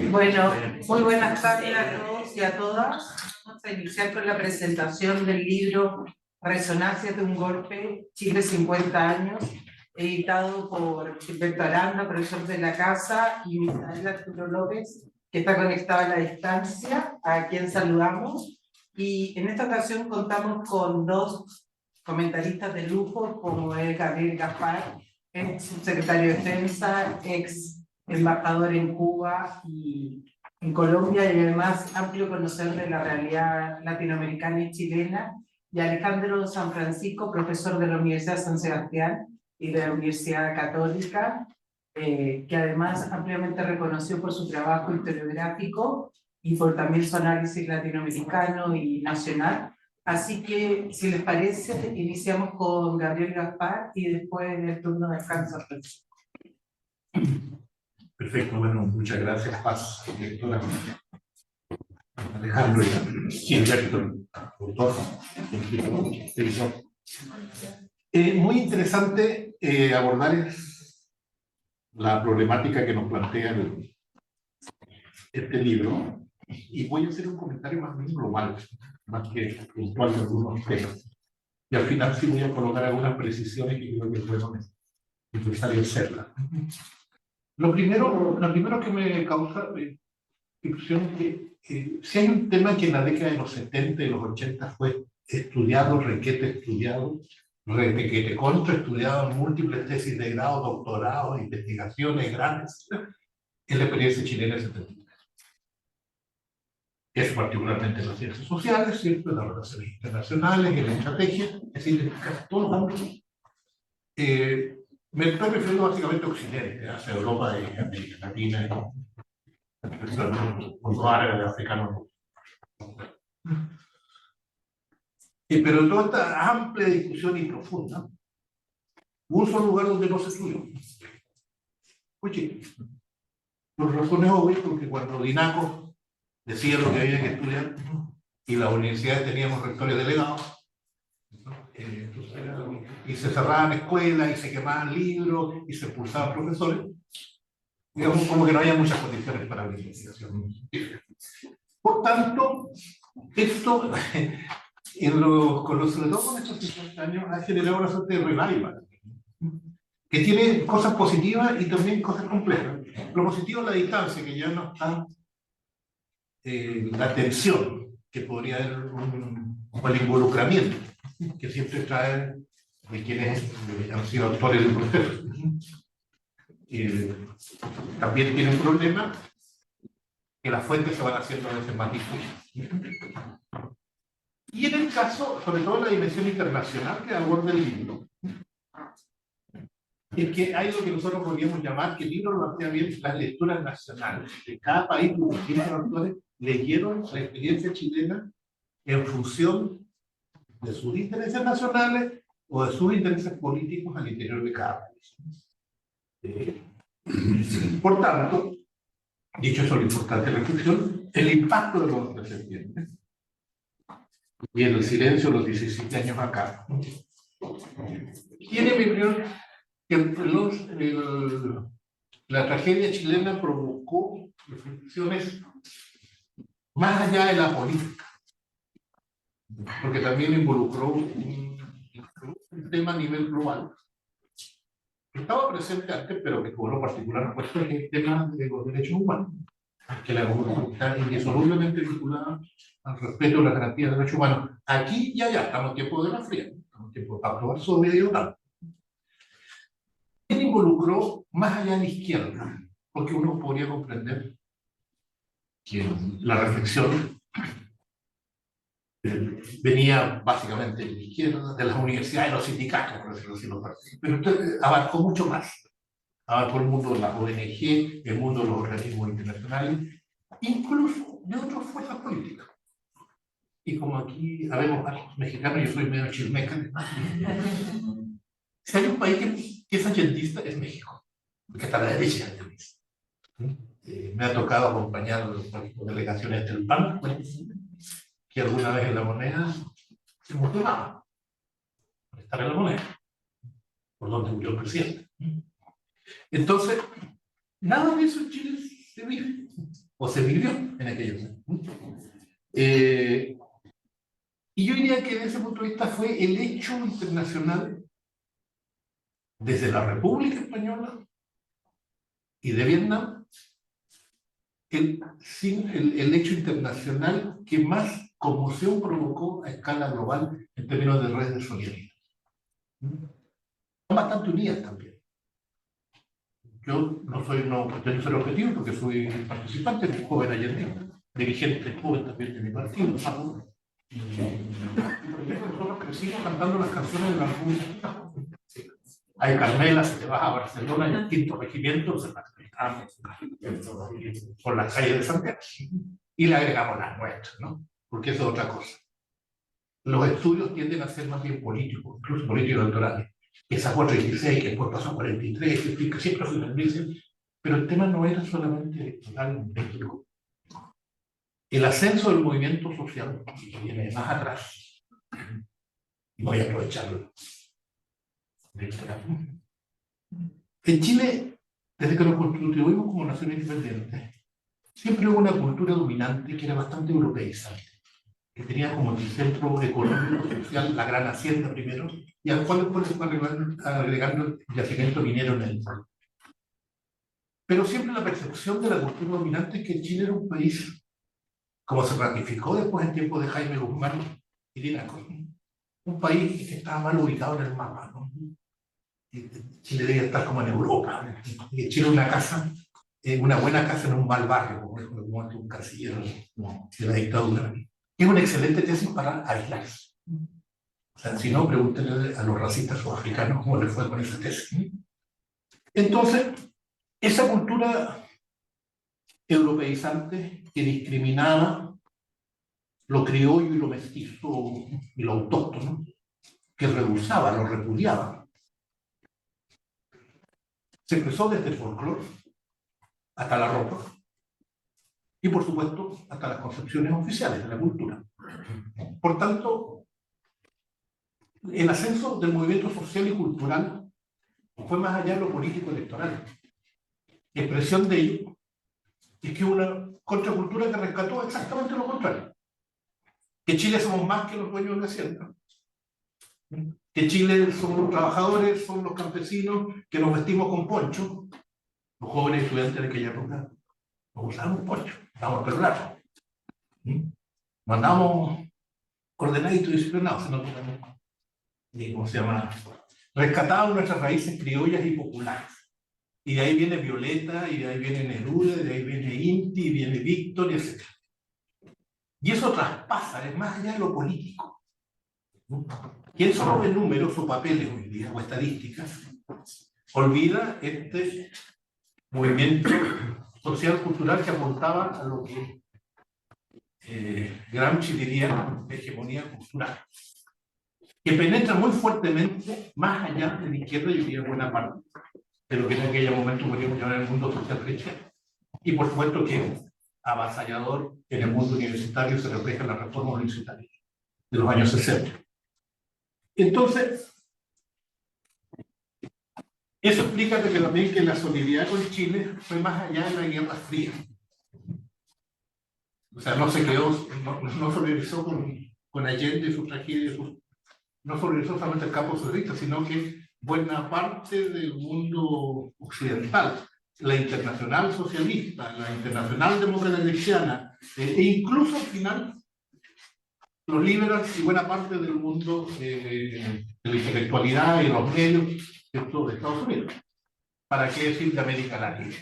Bueno, muy buenas tardes a todos y a todas. Vamos a iniciar con la presentación del libro Resonancias de un golpe, Chile 50 años, editado por Gilberto Aranda, profesor de la casa, y Misael Arturo López, que está conectado a la distancia, a quien saludamos. Y en esta ocasión contamos con dos comentaristas de lujo, como es Gabriel Gaspar, ex subsecretario de Defensa, ex embajador en Cuba y en Colombia, y además amplio conocedor de la realidad latinoamericana y chilena, y Alejandro San Francisco, profesor de la Universidad de San Sebastián y de la Universidad Católica, que además ampliamente reconoció por su trabajo historiográfico y por también su análisis latinoamericano y nacional. Así que, si les parece, iniciamos con Gabriel Gaspar y después el turno de Alejandro San Francisco. Perfecto, bueno, muchas gracias, Paz, directora, Alejandro y Gilberto, autor, revisor. Muy interesante abordar la problemática que nos plantea este libro, y voy a hacer un comentario más bien global, más que puntual de algunos temas. Y al final sí voy a colocar algunas precisiones que creo que es necesario hacerlas. Lo primero que me causa discusión es que si hay un tema que en la década de los 70 y los 80 fue estudiado, requete estudiado, requete contraestudiado en múltiples tesis de grado, doctorado, investigaciones grandes, es la experiencia chilena del 73. Es particularmente en las ciencias sociales, ¿cierto? En las relaciones internacionales, en la estrategia, es decir, en casi todos los ámbitos. Me estoy refiriendo básicamente a Occidente, hacia Europa y América Latina, y mundo árabe, africano. Pero toda esta amplia discusión y profunda, hubo un solo lugar donde no se estudió. Oye, por razones obvias, porque cuando Dinaco decía lo que había que estudiar y las universidades teníamos rectores delegados, y se cerraban escuelas y se quemaban libros y se expulsaban profesores, digamos como que no había muchas condiciones para la investigación. Por tanto, esto, sobre todo con estos 50 años, ha generado una suerte de revival, que tiene cosas positivas y también cosas complejas. Lo positivo es la distancia, que ya no está la tensión que podría haber, o el involucramiento que siempre trae de quienes han sido autores del proceso. También tiene un problema, que las fuentes se van haciendo a veces más difíciles. Y en el caso, sobre todo en la dimensión internacional que aborda el libro, es que hay lo que nosotros podríamos llamar, que el libro lo plantea bien, las lecturas nacionales. De cada país, los distintos autores leyeron la experiencia chilena en función de sus intereses nacionales o de sus intereses políticos al interior de cada país. Por tanto, dicho eso, lo importante de la reflexión, el impacto de los 11 de septiembre y en el silencio de los 17 años acá, tiene mi opinión que la tragedia chilena provocó reflexiones más allá de la política, porque también involucró un tema a nivel global, estaba presente antes, pero que cobró particular puesto en el tema de los derechos humanos, que la Constitución está indisolublemente vinculada al respeto de la garantía de derechos humanos. Aquí y allá, estamos en tiempo de la fría, estamos en tiempo de Pacto Varsovia y OTAN. Él involucró más allá de la izquierda, porque uno podría comprender que la reflexión venía básicamente de la izquierda, de las universidades, de los sindicatos, por decirlo así, los partidos. Pero usted abarcó mucho más. Abarcó el mundo de las ONG, el mundo de los organismos internacionales, incluso de otras fuerzas políticas. Y como aquí habemos varios mexicanos, yo soy medio chismeca, si hay un país que es allendista, es México, porque está a la derecha es allendista. Me ha tocado acompañar a delegaciones del PAN, que alguna vez en la moneda se emocionaba por estar en la moneda, por donde murió el presidente. Entonces, nada de eso en Chile se vive, o se vivió en aquellos años. Y yo diría que desde ese punto de vista fue el hecho internacional desde la República Española y de Vietnam, el hecho internacional que más conmoción provocó a escala global en términos de redes de solidaridad. Son bastante unidas también. Yo no pretendo ser objetivo porque soy participante, un joven allendista, dirigente joven también de mi partido. Nosotros crecimos cantando las canciones de la República. Hay Carmela, si te vas a Barcelona, en el 5º regimiento, se las cantamos por las calles de Santiago. Y le agregamos las nuestras, ¿no? Porque eso es otra cosa. Los estudios tienden a ser más bien políticos, incluso políticos electorales. Esa 416, que después pasó a 43, que siempre fue difícil, pero el tema no era solamente electoral. El ascenso del movimiento social, que viene más atrás, y voy a aprovecharlo. En Chile, desde que nos constituimos como nación independiente, siempre hubo una cultura dominante que era bastante europeizante, que tenía como centro económico, social, la gran hacienda primero, y al cual después se fue agregando el yacimiento minero en el norte. Pero siempre la percepción de la cultura dominante es que Chile era un país, como se ratificó después en tiempo de Jaime Guzmán y Dinaco, un país que estaba mal ubicado en el mapa, ¿no? Chile debía estar como en Europa, y Chile una casa, una buena casa en un mal barrio, como un canciller de la dictadura. Es una excelente tesis para aislarse. O sea, si no, pregúntenle a los racistas sudafricanos cómo les fue con esa tesis. Entonces, esa cultura europeizante que discriminaba lo criollo y lo mestizo y lo autóctono, que rehusaba, lo repudiaba, se expresó desde el folclore hasta la ropa y, por supuesto, hasta las concepciones oficiales de la cultura. Por tanto, el ascenso del movimiento social y cultural fue más allá de lo político electoral. Expresión de ello es que una contracultura que rescató exactamente lo contrario. Que Chile somos más que los dueños de la hacienda. Que Chile somos los trabajadores, somos los campesinos, que nos vestimos con poncho. Los jóvenes estudiantes de aquella época nos usábamos poncho, estábamos pelo largo. No andábamos ordenaditos y disciplinados, sino que, ¿cómo se llama? Rescataban nuestras raíces criollas y populares. Y de ahí viene Violeta, y de ahí viene Neruda, y de ahí viene Inti, y viene Víctor, etc. Y eso traspasa, es más allá de lo político. Quien solo ve números o papeles hoy día, o estadísticas, olvida este movimiento social cultural que apuntaba a lo que Gramsci diría de hegemonía cultural, que penetra muy fuertemente más allá de la izquierda, yo diría buena parte de lo que en aquel momento podríamos llamar el mundo social cristiano. Y por supuesto que avasallador en el mundo universitario se refleja en la reforma universitaria de los años 60. Entonces, eso explica que también que la solidaridad con Chile fue más allá de la Guerra Fría. O sea, no se quedó, no solidarizó con Allende y su tragedia, no solidarizó solamente el campo socialista, sino que buena parte del mundo occidental, la Internacional Socialista, la Internacional Demócrata Cristiana, e incluso al final los liberales y buena parte del mundo de la intelectualidad y los medios de Estados Unidos. ¿Para qué decir de América Latina?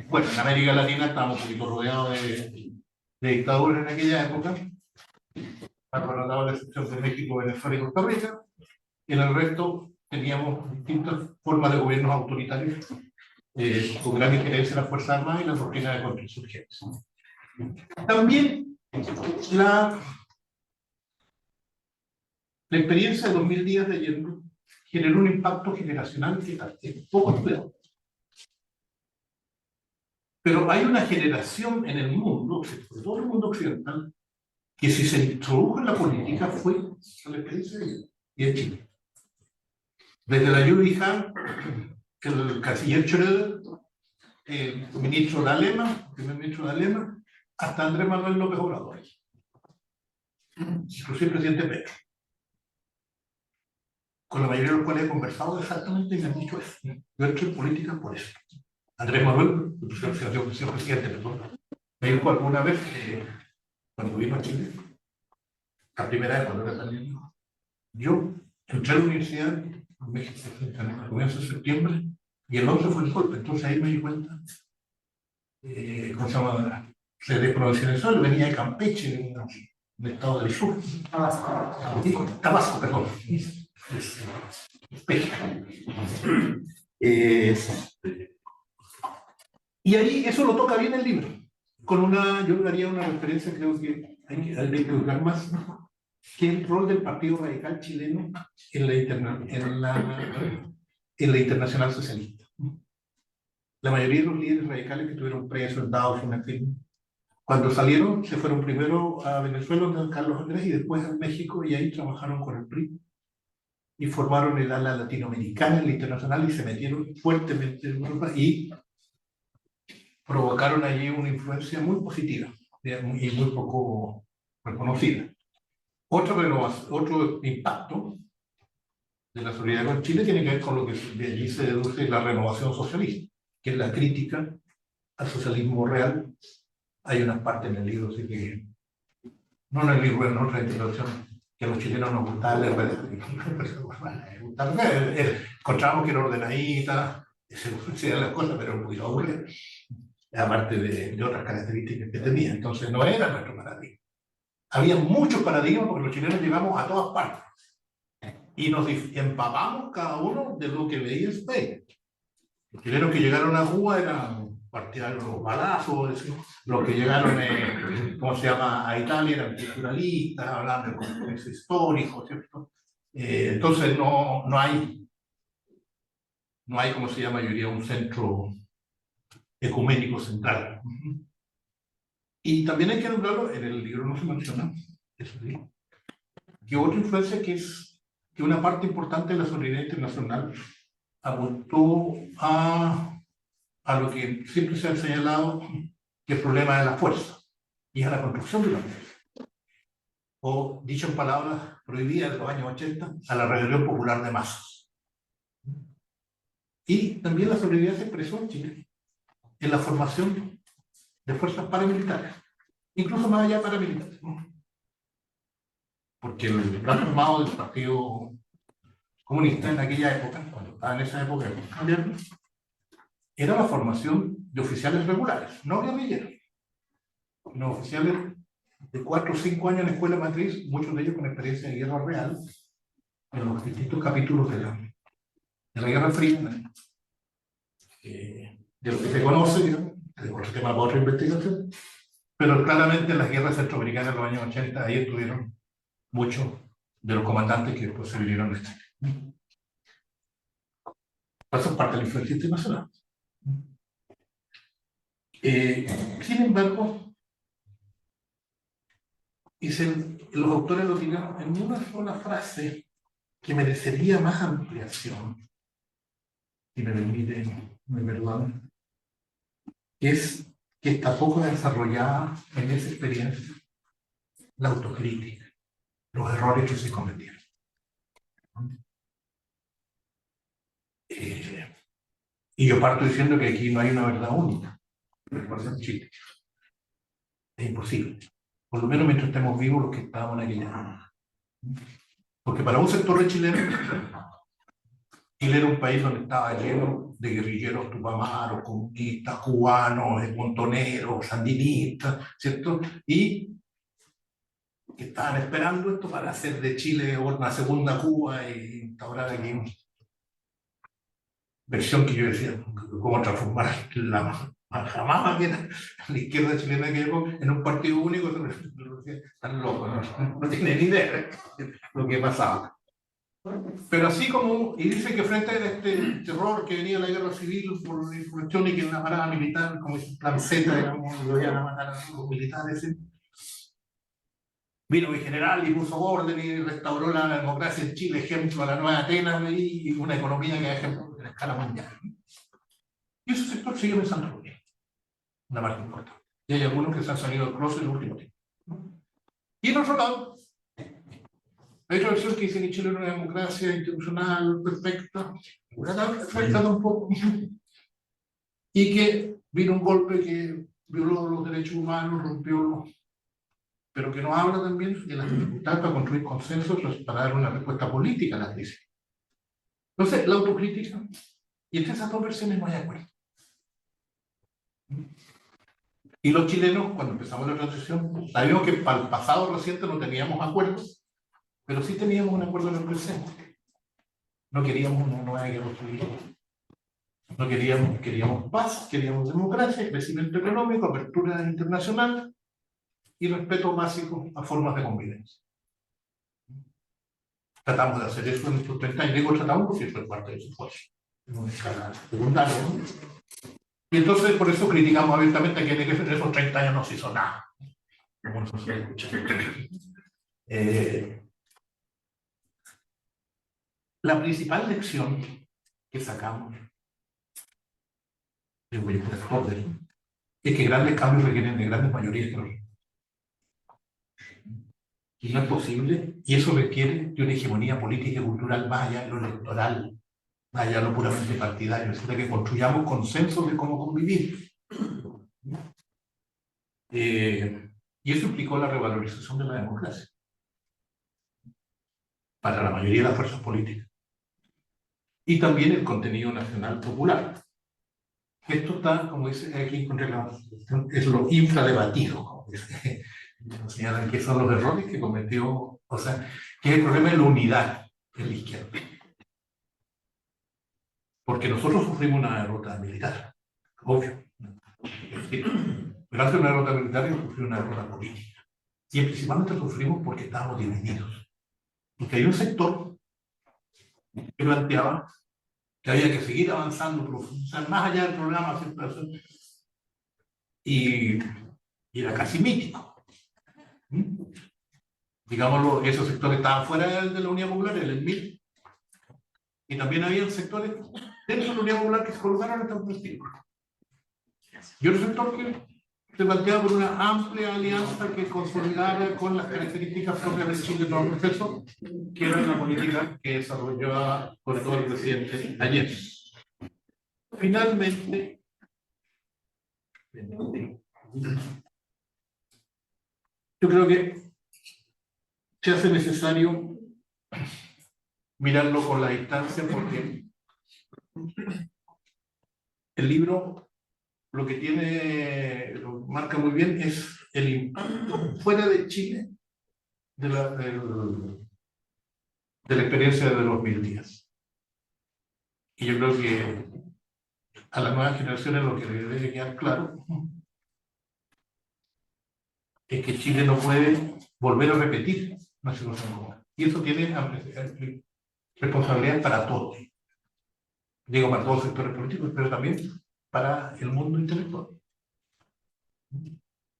Bueno, en América Latina estábamos un poquito rodeados de dictaduras en aquella época, para la excepción de México, Venezuela y Costa Rica. En el resto teníamos distintas formas de gobiernos autoritarios, con gran injerencia en las Fuerzas Armadas y la doctrina de contrainsurgencia. También la experiencia de 2000 días de Allende generó un impacto generacional que es poco estudiado. Pero hay una generación en el mundo, sobre todo en el mundo occidental, que si se introdujo en la política fue la experiencia de Allende y de Chile. Desde la Judy Hahn, el canciller Schröder, el ministro de Alema, primer ministro de Alema, hasta Andrés Manuel López Obrador, inclusive el presidente Petro, con la mayoría de los cuales he conversado exactamente y me han dicho eso. Yo entro en política por eso. Andrés Manuel, el señor presidente, perdón, me dijo alguna vez que cuando vino a Chile, la primera vez cuando era tan niño, yo entré a la universidad en México a comienzos de septiembre y el 11 fue el golpe. Entonces ahí me di cuenta, ¿cómo se llama? Se desprovincializó el sol, venía de Campeche, del estado del sur. Tabasco, perdón. Y ahí eso lo toca bien el libro. Yo daría una referencia, creo que hay que buscar más, que el rol del Partido Radical chileno en la Internacional Socialista. La mayoría de los líderes radicales que estuvieron presos en Dawson, en fin, cuando salieron, se fueron primero a Venezuela, donde Carlos Andrés, y después a México, y ahí trabajaron con el PRI. Y formaron el ala latinoamericana en la internacional y se metieron fuertemente en Europa y provocaron allí una influencia muy positiva y muy poco reconocida. Otro impacto de la solidaridad con Chile tiene que ver con lo que de allí se deduce la renovación socialista, que es la crítica al socialismo real. Hay unas partes en el libro, así que no en el libro, en otra introducción, que a los chilenos nos gustaba leer, encontramos que era ordenadita, se decían las cosas, pero muy aburrida, aparte de otras características que tenía. Entonces no era nuestro paradigma. Había muchos paradigmas porque los chilenos llegamos a todas partes y nos empapamos cada uno de lo que veía Spain. Los chilenos que llegaron a Cuba eran partidarios de los balazos, los que llegaron ¿cómo se llama? A Italia eran culturalistas, hablaban de contexto histórico, ¿cierto? Entonces no hay, como se llama, yo diría, un centro ecuménico central. Y también hay que nombrarlo, en el libro no se menciona, eso sí, que otra influencia que una parte importante de la solidaridad internacional apuntó a lo que siempre se ha señalado que el problema de la fuerza y a la construcción de la fuerza. O, dicho en palabras prohibidas de los años 80, a la rebelión popular de masas. Y también la solidaridad se expresó en Chile en la formación de fuerzas paramilitares, incluso más allá de paramilitares. Porque el plan armado del Partido Comunista en aquella época, cuando estaba en esa época, era la formación de oficiales regulares, no guerrilleros, sino oficiales de 4 o 5 años en la escuela matriz, muchos de ellos con experiencia de guerra real, en los distintos capítulos de la Guerra Fría, de lo que se conoce, digamos, de otro tema para otra investigación, pero claramente en las guerras centroamericanas de los años 80, ahí estuvieron muchos de los comandantes que después se vinieron de Chile. Eso es parte de la influencia internacional. Sin embargo, los autores lo tiran en una sola frase que merecería más ampliación, si me permiten, me perdonan, que es que está poco desarrollada en esa experiencia la autocrítica, los errores que se cometieron. Y yo parto diciendo que aquí no hay una verdad única. En Chile. Es imposible. Por lo menos mientras estemos vivos los que estábamos en aquella época. Porque para un sector de chilenos, Chile era un país donde estaba lleno de guerrilleros tupamaros, comunistas, cubanos, montoneros, sandinistas, ¿cierto? Y que estaban esperando esto para hacer de Chile una segunda Cuba y instaurar aquí una versión que yo decía, cómo transformar jamás la izquierda chilena de aquella época en un partido único. Están locos, no tienen ni idea de lo que pasaba. Pero así como, y dice que frente a este terror que venía la guerra civil por la insurrección y que una parada militar, como es plan Z, digamos, lo iban a matar a los militares, ¿sí? Vino mi general y puso orden y restauró la democracia en Chile, ejemplo a la nueva Atenas y una economía que es ejemplo de la escala mundial. Y ese sector sigue pensando lo mismo, una parte importante. Y hay algunos que se han salido del closet en el último tiempo. Y en otro lado, hay otra versión que dice que Chile es una democracia institucional perfecta, un poco, y que vino un golpe que violó los derechos humanos, rompió los... pero que nos habla también de las dificultades para construir consensos, para dar una respuesta política a la crisis. Entonces, la autocrítica, y entre esas dos versiones no hay acuerdo. Y los chilenos, cuando empezamos la transición, sabíamos que para el pasado reciente no teníamos acuerdos, pero sí teníamos un acuerdo en el presente. No queríamos una nueva guerra civil. No queríamos paz, queríamos democracia, crecimiento económico, apertura internacional y respeto básico a formas de convivencia. Tratamos de hacer eso en estos 30 años. Digo tratamos porque fue parte de su esfuerzo. En una escala secundaria, ¿no? Y entonces por eso criticamos abiertamente que en esos 30 años no se hizo nada. Como no se escucha. La principal lección que sacamos de William Ford es que grandes cambios requieren de grandes mayorías. Y no es posible, y eso requiere de una hegemonía política y cultural más allá de lo electoral, más allá de lo puramente partidario, es decir, que construyamos consensos de cómo convivir. Y eso implicó la revalorización de la democracia para la mayoría de las fuerzas políticas. Y también el contenido nacional popular. Esto está, como dice aquí, es lo infradebatido, como dice. Nos señalan que son los errores que cometió, o sea, que el problema es la unidad en la izquierda. Porque nosotros sufrimos una derrota militar, obvio. Pero antes de una derrota militar, yo sufrí una derrota política. Y principalmente sufrimos porque estábamos divididos. Porque hay un sector que planteaba que había que seguir avanzando, profundizar más allá del programa, y era casi mítico. Digámoslo, esos sectores estaban fuera de la Unidad Popular, el MIR, y también había sectores dentro de la Unidad Popular que se colocaron en estos testigos. Y otro sector que se planteaba por una amplia alianza que consolidara con las características propias de Chile en todo el proceso, que era la política que desarrollaba sobre todo el presidente ayer. Finalmente, yo creo que se hace necesario mirarlo con la distancia porque el libro lo que tiene, lo marca muy bien, es el impacto fuera de Chile de la experiencia de los 1000 días. Y yo creo que a las nuevas generaciones lo que debe quedar claro es que Chile no puede volver a repetir una situación como esta. Y eso tiene responsabilidad para todos. Digo, para todos los sectores políticos, pero también para el mundo intelectual.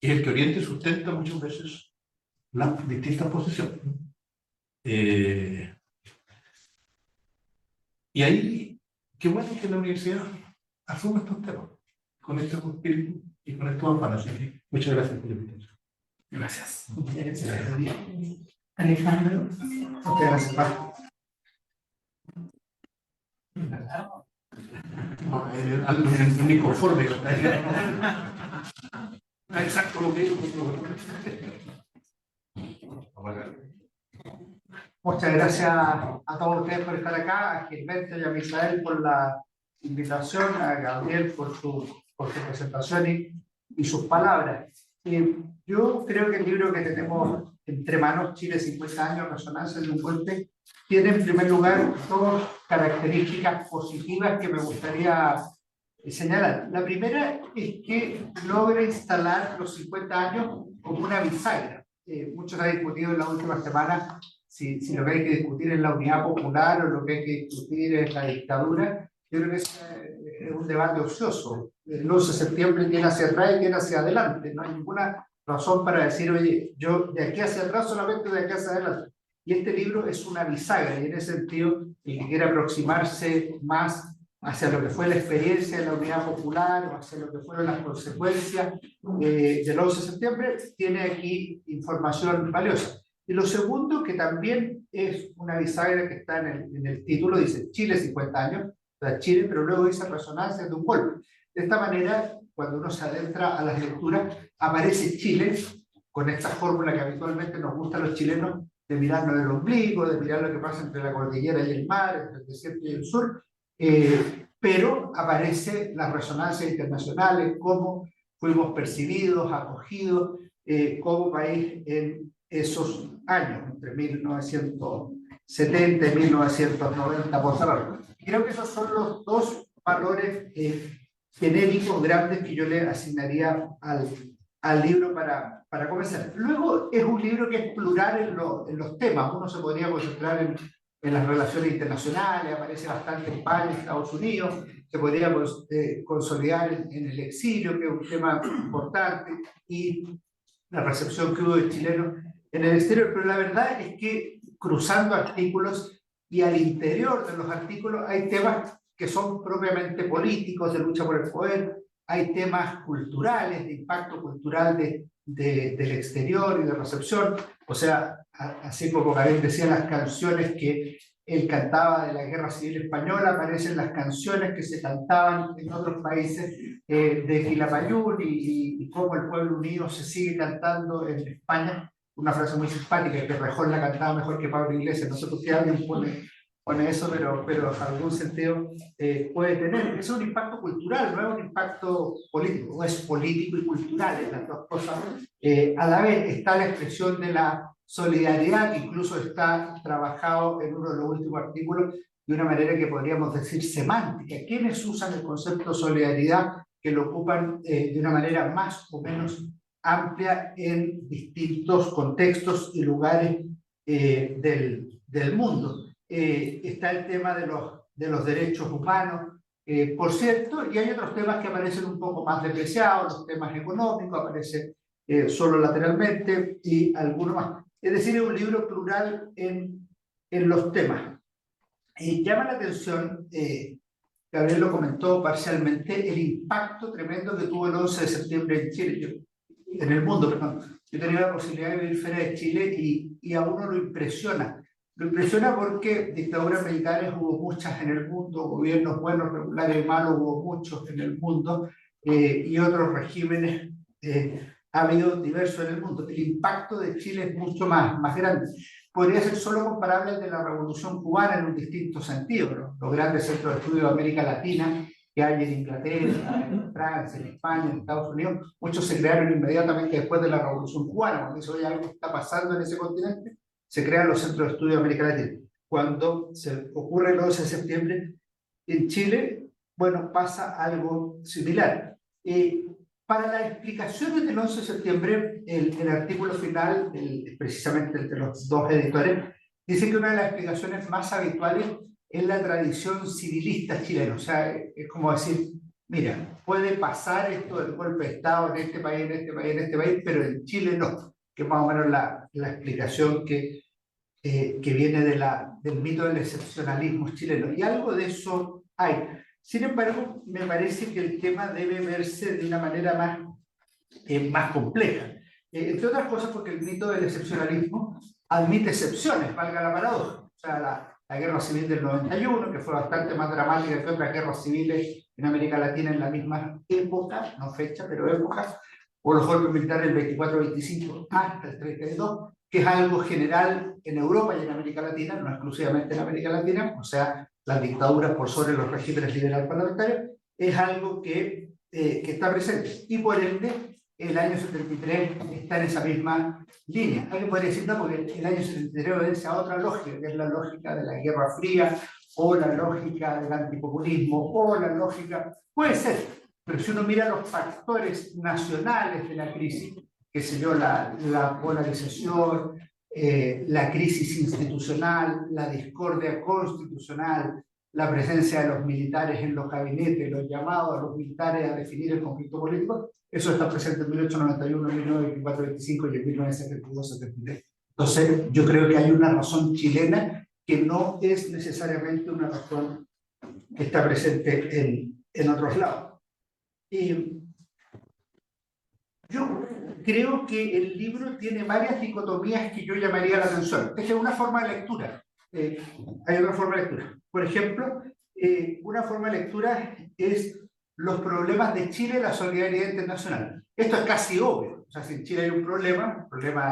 Y el que oriente y sustenta muchas veces las distintas posiciones. Y ahí, qué bueno que la universidad asuma estos temas, con este espíritu y con estos afanes. Muchas gracias por la invitación. Gracias. Alejandro. Gracias, Pablo. En mi conforme. Exacto lo que digo. Muchas gracias a todos ustedes por estar acá, a Gilberto y a Misael por la invitación, a Gabriel por su presentación y sus palabras. Yo creo que el libro que tenemos entre manos, Chile 50 años, Resonancia de un golpe, tiene en primer lugar dos características positivas que me gustaría señalar. La primera es que logra instalar los 50 años como una bisagra. Muchos han discutido en las últimas semanas si lo que hay que discutir es la unidad popular o lo que hay que discutir es la dictadura. Yo creo que es un debate ocioso. El 11 de septiembre tiene hacia atrás y tiene hacia adelante. No hay ninguna razón para decir, oye, yo de aquí hacia atrás solamente de aquí hacia adelante. Y este libro es una bisagra, y en ese sentido, el que quiere aproximarse más hacia lo que fue la experiencia de la unidad popular o hacia lo que fueron las consecuencias del 11 de septiembre, tiene aquí información valiosa. Y lo segundo, que también es una bisagra que está en el título, dice Chile 50 años, o sea, Chile, pero luego dice Resonancia de un golpe. De esta manera, cuando uno se adentra a las lecturas, aparece Chile con esta fórmula que habitualmente nos gusta a los chilenos, de mirarnos el ombligo, de mirar lo que pasa entre la cordillera y el mar, entre el desierto y el sur, pero aparece las resonancias internacionales, cómo fuimos percibidos, acogidos como país en esos años, entre 1970 y 1990, por cerrar. Creo que esos son los dos valores genéricos grandes que yo le asignaría al libro para comenzar. Luego es un libro que es plural en los temas. Uno se podría concentrar en las relaciones internacionales, aparece bastante en España, Estados Unidos, se podría consolidar en el exilio, que es un tema importante, y la recepción que hubo de chilenos en el exterior, pero la verdad es que cruzando artículos y al interior de los artículos hay temas que son propiamente políticos, de lucha por el poder, hay temas culturales, de impacto cultural del exterior y de recepción, o sea, así como Gabriel decía, las canciones que él cantaba de la Guerra Civil Española, aparecen las canciones que se cantaban en otros países de Quilapayún y cómo el pueblo unido se sigue cantando en España. Una frase muy simpática, que Rejón la cantaba mejor que Pablo Iglesias. No sé por qué alguien pone eso, pero algún sentido puede tener. Es un impacto cultural, no es un impacto político, o es político y cultural, es las dos cosas. A la vez está la expresión de la solidaridad, que incluso está trabajado en uno de los últimos artículos de una manera que podríamos decir semántica. ¿Quiénes usan el concepto solidaridad que lo ocupan de una manera más o menos amplia en distintos contextos y lugares del mundo? Está el tema de los derechos humanos, por cierto, y hay otros temas que aparecen un poco más despreciados, los temas económicos aparecen solo lateralmente y algunos más. Es decir, es un libro plural en los temas. Llama la atención, Gabriel lo comentó parcialmente, el impacto tremendo que tuvo el 11 de septiembre en Chile, en el mundo, perdón. Yo tenía la posibilidad de vivir fuera de Chile y a uno lo impresiona. Lo impresiona porque dictaduras militares hubo muchas en el mundo, gobiernos buenos, regulares y malos hubo muchos en el mundo, y otros regímenes ha habido diversos en el mundo. El impacto de Chile es mucho más grande. Podría ser solo comparable al de la Revolución Cubana en un distinto sentido, ¿no? Los grandes centros de estudio de América Latina que hay en Inglaterra, en Francia, en España, en Estados Unidos, muchos se crearon inmediatamente después de la Revolución Cubana. Cuando dice, oye, algo está pasando en ese continente, se crean los centros de estudio de América Latina. Cuando se ocurre el 11 de septiembre en Chile, bueno, pasa algo similar. Para las explicaciones del 11 de septiembre, el artículo final, precisamente el de los dos editores, dice que una de las explicaciones más habituales es la tradición civilista chilena. O sea, es como decir, mira, puede pasar esto del golpe de Estado en este país, en este país, en este país, pero en Chile no, que es más o menos la explicación que viene del mito del excepcionalismo chileno. Y algo de eso hay. Sin embargo, me parece que el tema debe verse de una manera más compleja. Entre otras cosas porque el mito del excepcionalismo admite excepciones, valga la paradoja. O sea, la guerra civil del 91, que fue bastante más dramática que otras guerras civiles en América Latina en la misma época, no fecha, pero época, o los golpes militares del 24-25 hasta el 32, que es algo general en Europa y en América Latina, no exclusivamente en América Latina, o sea, las dictaduras por sobre los regímenes liberales parlamentarios, es algo que está presente. Y por ende, el año 73 está en esa misma línea. Alguien podría decir, no, porque el año 73 obedece a otra lógica, que es la lógica de la Guerra Fría, o la lógica del antipopulismo, o la lógica... Puede ser, pero si uno mira los factores nacionales de la crisis, qué sé yo, la polarización, la crisis institucional, la discordia constitucional, la presencia de los militares en los gabinetes, los llamados a los militares a definir el conflicto político, eso está presente en 1891, 1924-25 y en 1972-73. Entonces, yo creo que hay una razón chilena que no es necesariamente una razón que está presente en otros lados. Y yo creo que el libro tiene varias dicotomías que yo llamaría la atención. Esta es una forma de lectura. Hay otra forma de lectura. Por ejemplo, una forma de lectura es los problemas de Chile y la solidaridad internacional. Esto es casi obvio. O sea, si en Chile hay un problema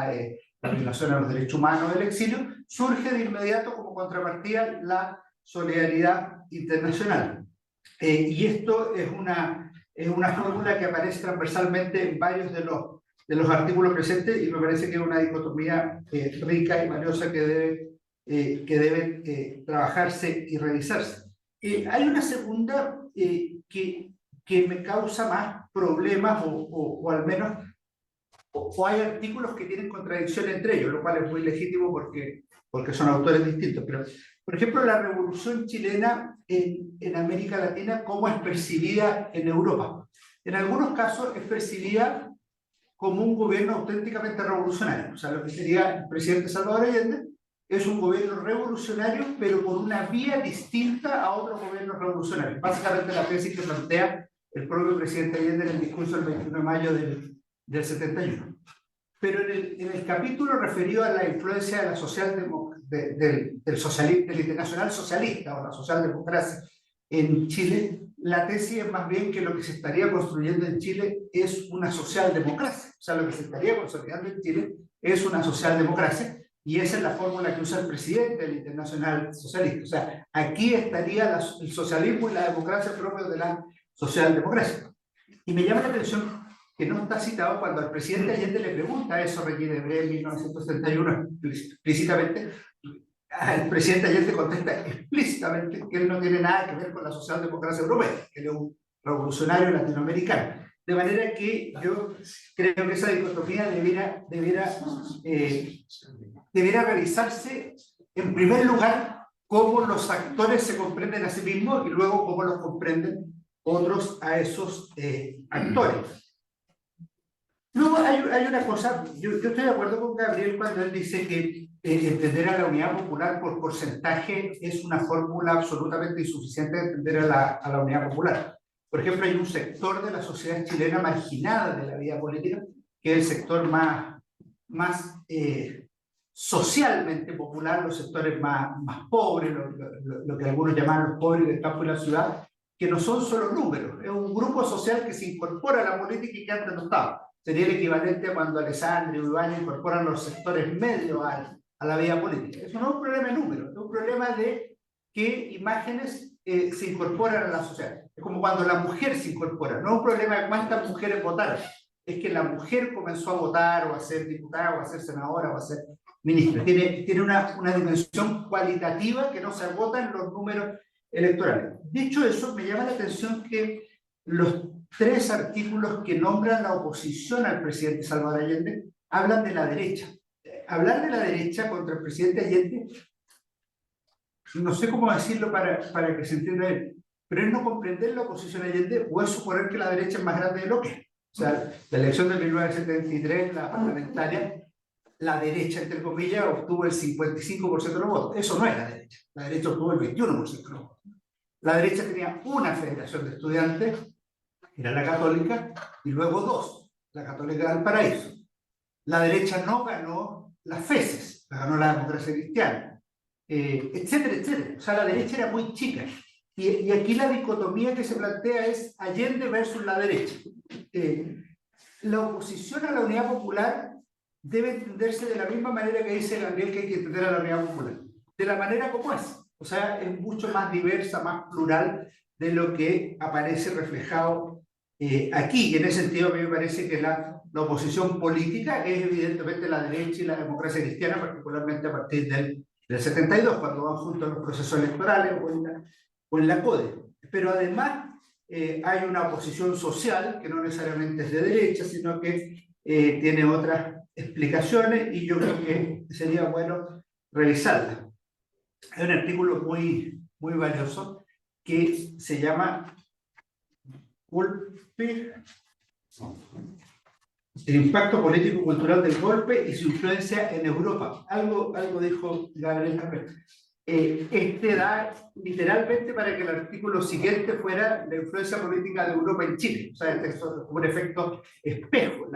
de la violación a los derechos humanos del exilio, surge de inmediato como contrapartida la solidaridad internacional. Y esto es una fórmula que aparece transversalmente en varios de los artículos presentes y me parece que es una dicotomía rica y valiosa que debe trabajarse y revisarse. Hay una segunda que me causa más problemas o al menos o hay artículos que tienen contradicción entre ellos, lo cual es muy legítimo porque son autores distintos. Pero, por ejemplo, la revolución chilena en América Latina, ¿cómo es percibida en Europa? En algunos casos es percibida como un gobierno auténticamente revolucionario. O sea, lo que sería el presidente Salvador Allende es un gobierno revolucionario, pero con una vía distinta a otros gobiernos revolucionarios. Básicamente la tesis que plantea el propio presidente Allende en el discurso del 21 de mayo del 71. Pero en el capítulo referido a la influencia de la del internacional socialista o la socialdemocracia en Chile, la tesis es más bien que lo que se estaría construyendo en Chile es una socialdemocracia. O sea, lo que se estaría consolidando en Chile es una socialdemocracia, y esa es la fórmula que usa el presidente del Internacional Socialista. O sea, aquí estaría el socialismo y la democracia propio de la socialdemocracia. Y me llama la atención que no está citado cuando al presidente Allende le pregunta eso, Requiere Bré, en 1971, explícitamente. El presidente Allende contesta explícitamente que él no tiene nada que ver con la socialdemocracia europea, que él es un revolucionario latinoamericano. De manera que yo creo que esa dicotomía debiera realizarse, en primer lugar, cómo los actores se comprenden a sí mismos y luego cómo los comprenden otros a esos actores. Luego hay una cosa, yo estoy de acuerdo con Gabriel cuando él dice que entender a la unidad popular por porcentaje es una fórmula absolutamente insuficiente de entender a la unidad popular. Por ejemplo, hay un sector de la sociedad chilena marginada de la vida política, que es el sector más socialmente popular, los sectores más pobres, lo que algunos llaman los pobres del campo y la ciudad, que no son solo números, es un grupo social que se incorpora a la política y que antes no estaba. Sería el equivalente a cuando Alessandri y Ibáñez incorporan los sectores medios a la vida política. Eso no es un problema de números, es un problema de qué imágenes se incorporan a la sociedad. Es como cuando la mujer se incorpora, no es un problema de cuántas mujeres votaron, es que la mujer comenzó a votar o a ser diputada o a ser senadora o a ser ministra. Tiene una dimensión cualitativa que no se agota en los números electorales. Dicho eso, me llama la atención que los 3 artículos que nombran la oposición al presidente Salvador Allende hablan de la derecha. Hablar de la derecha contra el presidente Allende, no sé cómo decirlo para que se entienda él, pero es no comprender la oposición a Allende o es suponer que la derecha es más grande de lo que es. O sea, la elección de 1973, la parlamentaria, la derecha, entre comillas, obtuvo el 55% de los votos. Eso no es la derecha. La derecha obtuvo el 21% de los votos. La derecha tenía una federación de estudiantes, era la católica, y luego 2, la católica de Valparaíso. La derecha no ganó las FESES, la ganó la democracia cristiana. etcétera, etcétera. O sea, la derecha era muy chica. Y aquí la dicotomía que se plantea es Allende versus la derecha. La oposición a la Unidad Popular debe entenderse de la misma manera que dice Gabriel que hay que entender a la Unidad Popular, de la manera como es. O sea, es mucho más diversa, más plural de lo que aparece reflejado aquí. Y en ese sentido, a mí me parece que la oposición política es evidentemente la derecha y la democracia cristiana, particularmente a partir del 72, cuando van juntos los procesos electorales o en la CODE. Pero además hay una oposición social que no necesariamente es de derecha, sino que tiene otras explicaciones y yo creo que sería bueno revisarla. Hay un artículo muy valioso que se llama Golpe, el impacto político y cultural del golpe y su influencia en Europa. Algo dijo Gabriel Carrera. Este da literalmente para que el artículo siguiente fuera la influencia política de Europa en Chile. O sea, este es un efecto espejo.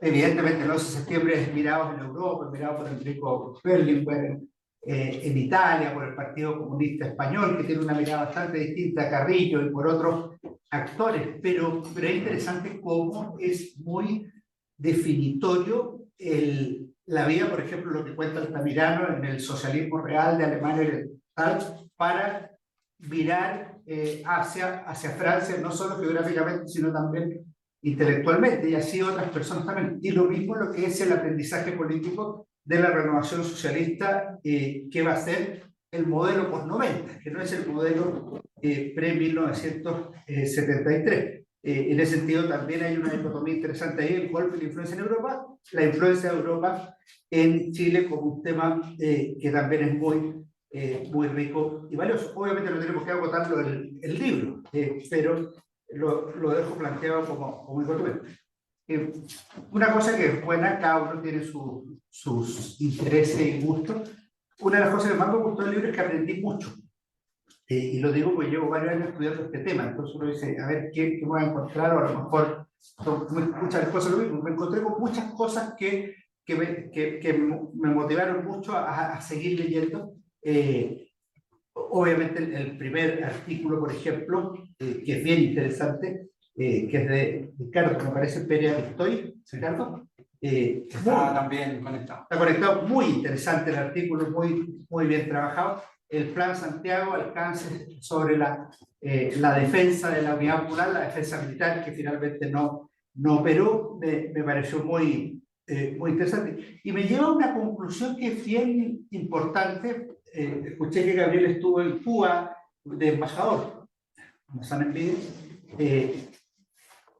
Evidentemente el 11 de septiembre es mirado en Europa, es mirado por Enrico Berlinguer en Italia, por el Partido Comunista Español, que tiene una mirada bastante distinta a Carrillo y por otros actores, pero es interesante cómo es muy definitorio la vía, por ejemplo, lo que cuenta Altamirano en el socialismo real de Alemania Oriental para mirar hacia Francia, no solo geográficamente, sino también intelectualmente, y así otras personas también. Y lo mismo lo que es el aprendizaje político de la renovación socialista, que va a ser el modelo post-90, que no es el modelo pre-1973. En ese sentido también hay una dicotomía interesante ahí, el golpe y la influencia en Europa, la influencia de Europa en Chile como un tema que también es muy rico y valioso. Obviamente no tenemos que agotarlo el libro, pero lo dejo planteado como dicotomía. Una cosa que es buena, cada uno tiene sus intereses y gustos. Una de las cosas que más me gustó del libro es que aprendí mucho. Y lo digo porque llevo varios años estudiando este tema, entonces uno dice, a ver, ¿qué voy a encontrar? O a lo mejor son muchas cosas lo mismo. Me encontré con muchas cosas que me motivaron mucho a seguir leyendo. Obviamente el primer artículo, por ejemplo, que es bien interesante, que es de Ricardo, me parece Perea Victoy, Ricardo. Está también conectado. Está conectado, muy interesante el artículo, muy bien trabajado. El Plan Santiago, alcance sobre la defensa de la unidad popular, la defensa militar, que finalmente no operó, me pareció muy interesante. Y me lleva a una conclusión que es bien importante. Escuché que Gabriel estuvo en Cuba de embajador,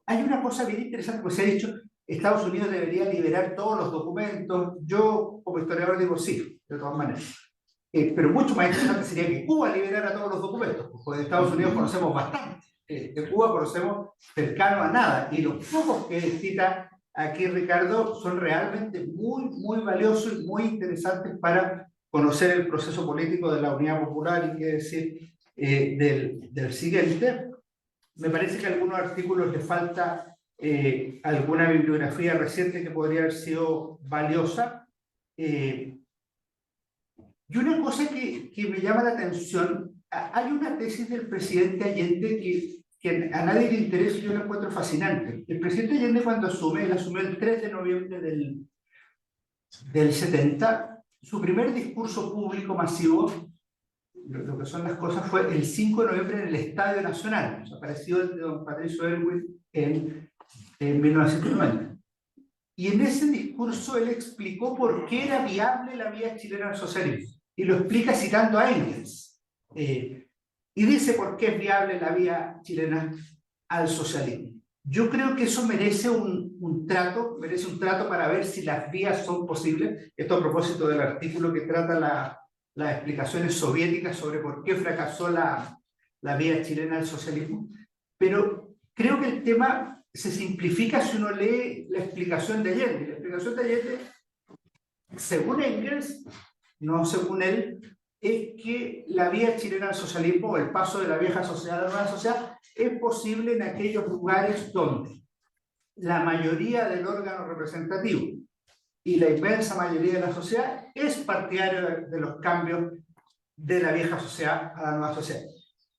hay una cosa bien interesante, pues se ha dicho, Estados Unidos debería liberar todos los documentos. Yo, como historiador, digo sí, de todas maneras. Pero mucho más interesante sería que Cuba liberara todos los documentos, porque de Estados Unidos conocemos bastante. De Cuba conocemos cercano a nada, y los pocos que cita aquí Ricardo son realmente muy valiosos y muy interesantes para conocer el proceso político de la Unidad Popular y qué decir del siguiente. Me parece que a algunos artículos le falta alguna bibliografía reciente que podría haber sido valiosa. Y una cosa que me llama la atención, hay una tesis del presidente Allende que a nadie le interesa y yo la encuentro fascinante. El presidente Allende cuando él asumió el 3 de noviembre del 70, su primer discurso público masivo, lo que son las cosas, fue el 5 de noviembre en el Estadio Nacional, apareció el de don Patricio Aylwin en 1990. Y en ese discurso él explicó por qué era viable la vía chilena al socialismo. Y lo explica citando a Engels. Y dice por qué es viable la vía chilena al socialismo. Yo creo que eso merece un trato para ver si las vías son posibles. Esto a propósito del artículo que trata las explicaciones soviéticas sobre por qué fracasó la vía chilena al socialismo. Pero creo que el tema se simplifica si uno lee la explicación de Allende. La explicación de Allende, según Engels, no según él, es que la vía chilena al socialismo, o el paso de la vieja sociedad a la nueva sociedad, es posible en aquellos lugares donde la mayoría del órgano representativo y la inmensa mayoría de la sociedad es partidario de los cambios de la vieja sociedad a la nueva sociedad.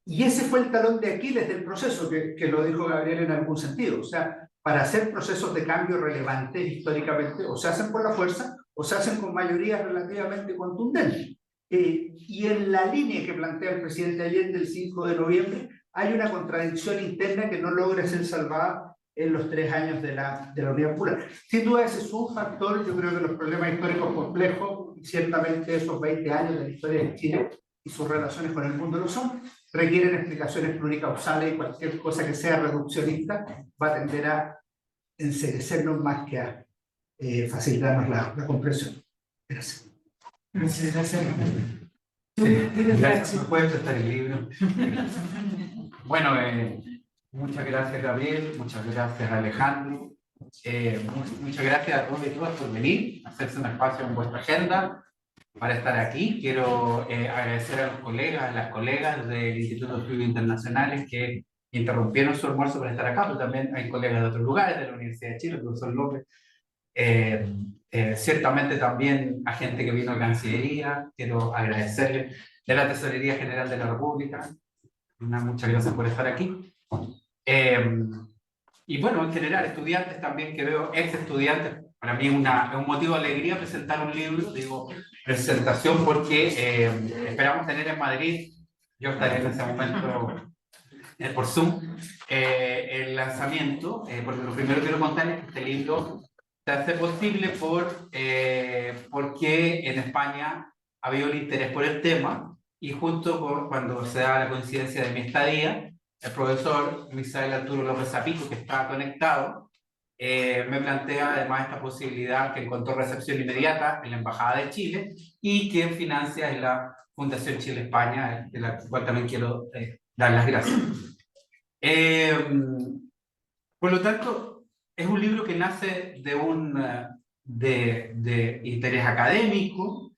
Y ese fue el talón de Aquiles del proceso, que lo dijo Gabriel en algún sentido. O sea, para hacer procesos de cambio relevantes históricamente, o se hacen por la fuerza, o se hacen con mayorías relativamente contundentes. Y en la línea que plantea el presidente Allende el 5 de noviembre, hay una contradicción interna que no logra ser salvada en los 3 años de la Unidad Popular. Sin duda ese es un factor. Yo creo que los problemas históricos complejos, ciertamente esos 20 años de la historia de Chile y sus relaciones con el mundo lo son, requieren explicaciones pluricausales, y cualquier cosa que sea reduccionista va a tender a encerecernos más que a facilitarnos la comprensión. Gracias. Muchas gracias. Gracias, ¿me puedes prestar el libro? Bueno, muchas gracias Gabriel, muchas gracias Alejandro, muchas gracias a todos y todas por venir, hacerse un espacio en vuestra agenda para estar aquí. Quiero agradecer a los colegas, a las colegas del Instituto de Estudios Internacionales que interrumpieron su almuerzo para estar acá, pero también hay colegas de otros lugares, de la Universidad de Chile, el profesor López. Ciertamente también a gente que vino a Cancillería, quiero agradecerle, de la Tesorería General de la República, muchas gracias por estar aquí. Y bueno, en general, estudiantes también que veo, ex estudiantes, para mí es un motivo de alegría presentar un libro, digo presentación porque esperamos tener en Madrid, yo estaré en ese momento por Zoom, el lanzamiento, porque lo primero que quiero contar es que este libro se hace posible porque en España había un interés por el tema y justo cuando se da la coincidencia de mi estadía, el profesor Misael Arturo López Zapico, que está conectado, me plantea además esta posibilidad que encontró recepción inmediata en la Embajada de Chile y que financia en la Fundación Chile-España, de la cual también quiero dar las gracias. Por lo tanto, es un libro que nace de interés académico.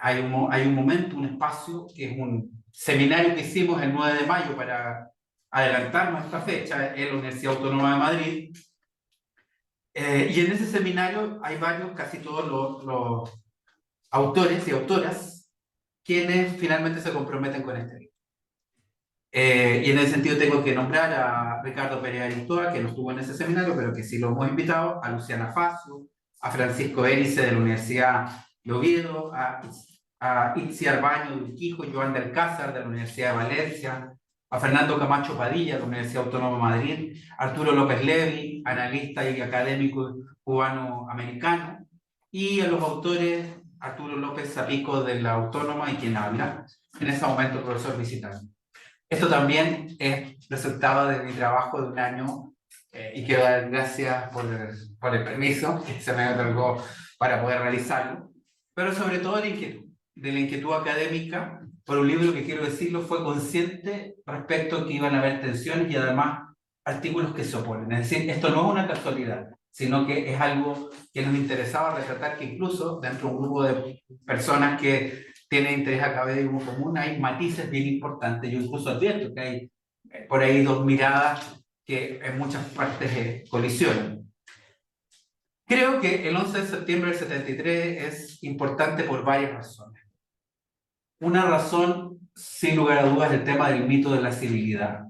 Hay un momento, un espacio, que es un seminario que hicimos el 9 de mayo para adelantarnos a esta fecha en la Universidad Autónoma de Madrid. Y en ese seminario hay casi todos los autores y autoras quienes finalmente se comprometen con este libro. Y en ese sentido tengo que nombrar a Ricardo Pérez Aristóa, que no estuvo en ese seminario, pero que sí lo hemos invitado, a Luciana Facio, a Francisco Hélice de la Universidad de Oviedo, a Itziar Baño de Urquijo, Joan del Cázar de la Universidad de Valencia, a Fernando Camacho Padilla de la Universidad Autónoma de Madrid, Arturo López Levi, analista y académico cubano-americano, y a los autores Arturo López Zapico de la Autónoma y quien habla, en ese momento el profesor visitante. Esto también es resultado de mi trabajo de un año y quiero dar gracias por el permiso que se me otorgó para poder realizarlo, pero sobre todo de la inquietud académica por un libro que, quiero decirlo, fue consciente respecto a que iban a haber tensiones y además artículos que se oponen. Es decir, esto no es una casualidad, sino que es algo que nos interesaba retratar, que incluso dentro de un grupo de personas que tiene interés académico común, hay matices bien importantes. Yo incluso advierto que hay por ahí dos miradas que en muchas partes colisionan. Creo que el 11 de septiembre del 73 es importante por varias razones. Una razón, sin lugar a dudas, es el tema del mito de la civilidad,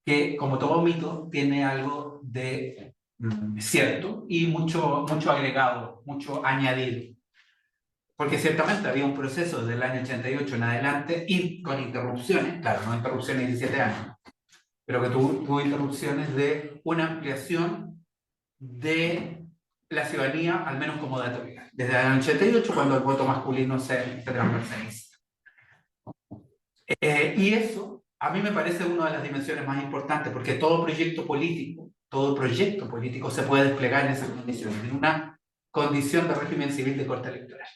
que como todo mito tiene algo de cierto y mucho agregado, mucho añadido. Porque ciertamente había un proceso desde el año 88 en adelante y con interrupciones, claro, no interrupciones de 17 años, pero que tuvo interrupciones de una ampliación de la ciudadanía, al menos como dato legal. Desde el año 88, cuando el voto masculino se transversaliza. Y eso, a mí me parece una de las dimensiones más importantes, porque todo proyecto político se puede desplegar en esas condiciones, en una condición de régimen civil de corte electoral.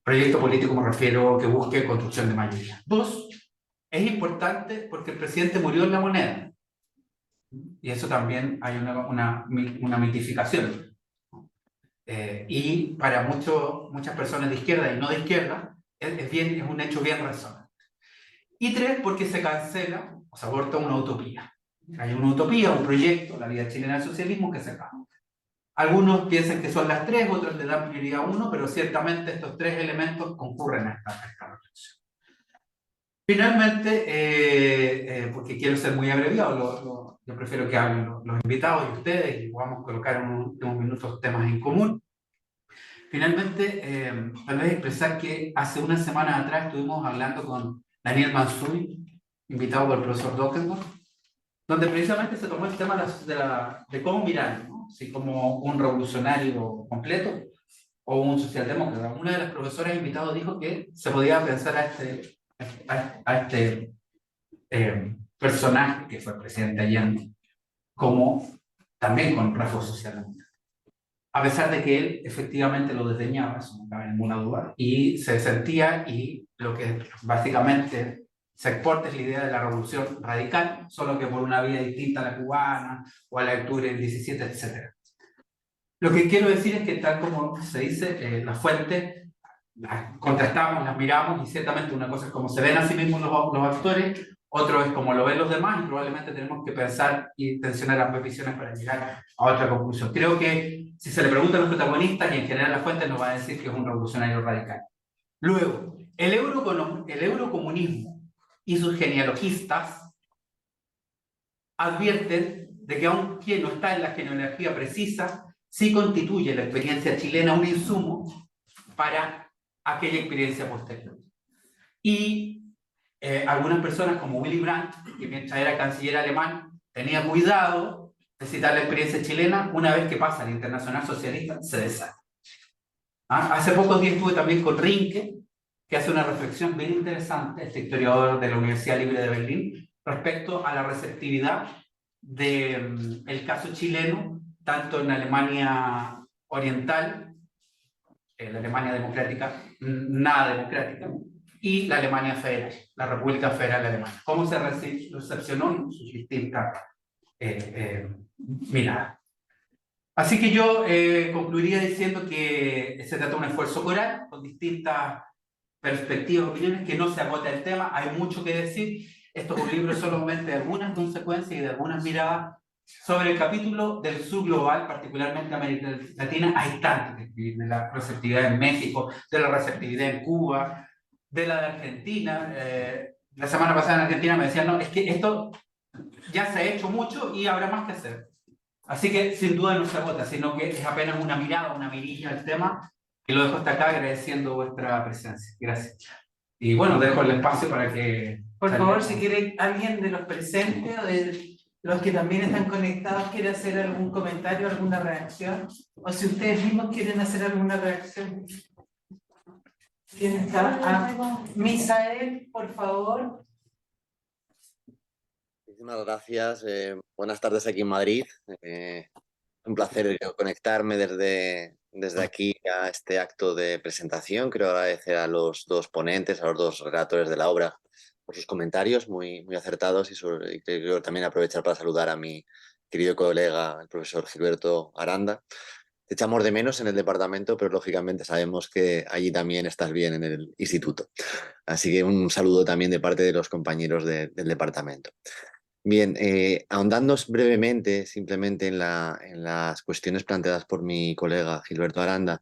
Proyecto político me refiero que busque construcción de mayoría. Dos, es importante porque el presidente murió en la moneda. Y eso también hay una mitificación. Y para muchas personas de izquierda y no de izquierda, es un hecho bien razonable. Y tres, porque se cancela o se aborta una utopía. Hay una utopía, un proyecto, la vida chilena del socialismo, que se acaba. Algunos piensan que son las tres, otros le dan prioridad a uno, pero ciertamente estos tres elementos concurren a esta reflexión. Finalmente, porque quiero ser muy abreviado, yo prefiero que hablen los invitados y ustedes y podamos colocar en unos minutos temas en común. Finalmente, tal vez expresar que hace unas semanas atrás estuvimos hablando con Daniel Mansuy, invitado por el profesor Dockenbach, donde precisamente se tomó el tema de cómo mirar, ¿no? Si como un revolucionario completo o un socialdemócrata. Una de las profesoras invitados dijo que se podía pensar a este personaje que fue el presidente Allende como también con rasgos socialdemócratas. A pesar de que él efectivamente lo desdeñaba, eso no cabe ninguna duda, y se sentía, y lo que básicamente se exporta es la idea de la revolución radical, solo que por una vía distinta a la cubana, o a la de octubre del 17, etc. Lo que quiero decir es que, tal como se dice, las fuentes las contrastamos, las miramos, y ciertamente una cosa es cómo se ven a sí mismos los actores, otro es cómo lo ven los demás, y probablemente tenemos que pensar y tensionar ambas visiones para llegar a otra conclusión. Creo que si se le pregunta a los protagonistas, y en general la fuente nos va a decir que es un revolucionario radical. Luego, el eurocomunismo y sus genealogistas advierten de que, aunque no está en la genealogía precisa, sí constituye la experiencia chilena un insumo para aquella experiencia posterior. Y algunas personas como Willy Brandt, que mientras era canciller alemán tenía cuidado de citar la experiencia chilena, una vez que pasa al Internacional Socialista se desata. Hace pocos días estuve también con Rinke, que hace una reflexión bien interesante, este historiador de la Universidad Libre de Berlín, respecto a la receptividad del caso chileno, tanto en Alemania Oriental, la Alemania democrática, nada democrática, y la Alemania Federal, la República Federal Alemana. ¿Cómo se recepcionó en sus distintas miradas? Así que yo concluiría diciendo que se trata de un esfuerzo coral con distintas perspectivas, opiniones, que no se agota el tema, hay mucho que decir. Esto es un libro solamente de algunas consecuencias y de algunas miradas sobre el capítulo del sur global, particularmente América Latina. Hay tanto que escribir, de la receptividad en México, de la receptividad en Cuba, de la de Argentina. La semana pasada en Argentina me decían, no, es que esto ya se ha hecho mucho y habrá más que hacer. Así que sin duda no se agota, sino que es apenas una mirada, una mirilla al tema, y lo dejo hasta acá agradeciendo vuestra presencia. Gracias. Y bueno, dejo el espacio para que... Por favor, si quiere alguien de los presentes o de los que también están conectados quiere hacer algún comentario, alguna reacción, o si ustedes mismos quieren hacer alguna reacción. ¿Quién está? Misael, por favor. Muchísimas gracias. Buenas tardes aquí en Madrid. Un placer conectarme desde aquí a este acto de presentación. Quiero agradecer a los dos ponentes, a los dos relatores de la obra, por sus comentarios muy acertados, y quiero también aprovechar para saludar a mi querido colega, el profesor Gilberto Aranda. Te echamos de menos en el departamento, pero lógicamente sabemos que allí también estás bien en el instituto. Así que un saludo también de parte de los compañeros del departamento. Bien, ahondando brevemente simplemente en las cuestiones planteadas por mi colega Gilberto Aranda,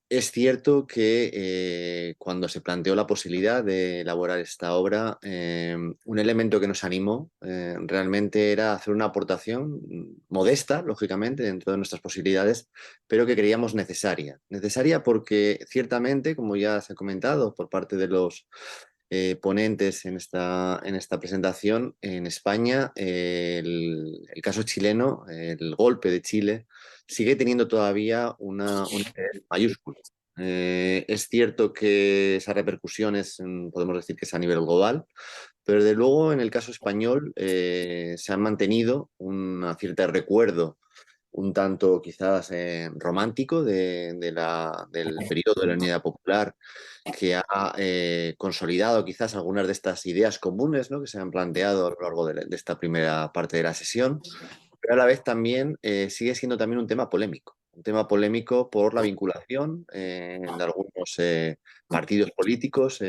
es cierto que cuando se planteó la posibilidad de elaborar esta obra, un elemento que nos animó realmente era hacer una aportación modesta, lógicamente, dentro de nuestras posibilidades, pero que creíamos necesaria. Necesaria porque ciertamente, como ya se ha comentado por parte de los ponentes en esta presentación, en España el caso chileno, el golpe de Chile, sigue teniendo todavía un interés mayúsculo. Es cierto que esas repercusiones podemos decir que es a nivel global, pero desde luego en el caso español se ha mantenido un cierto recuerdo un tanto quizás romántico del periodo de la Unidad Popular, que ha consolidado quizás algunas de estas ideas comunes, ¿no?, que se han planteado a lo largo de esta primera parte de la sesión, pero a la vez también sigue siendo también un tema polémico por la vinculación de algunos partidos políticos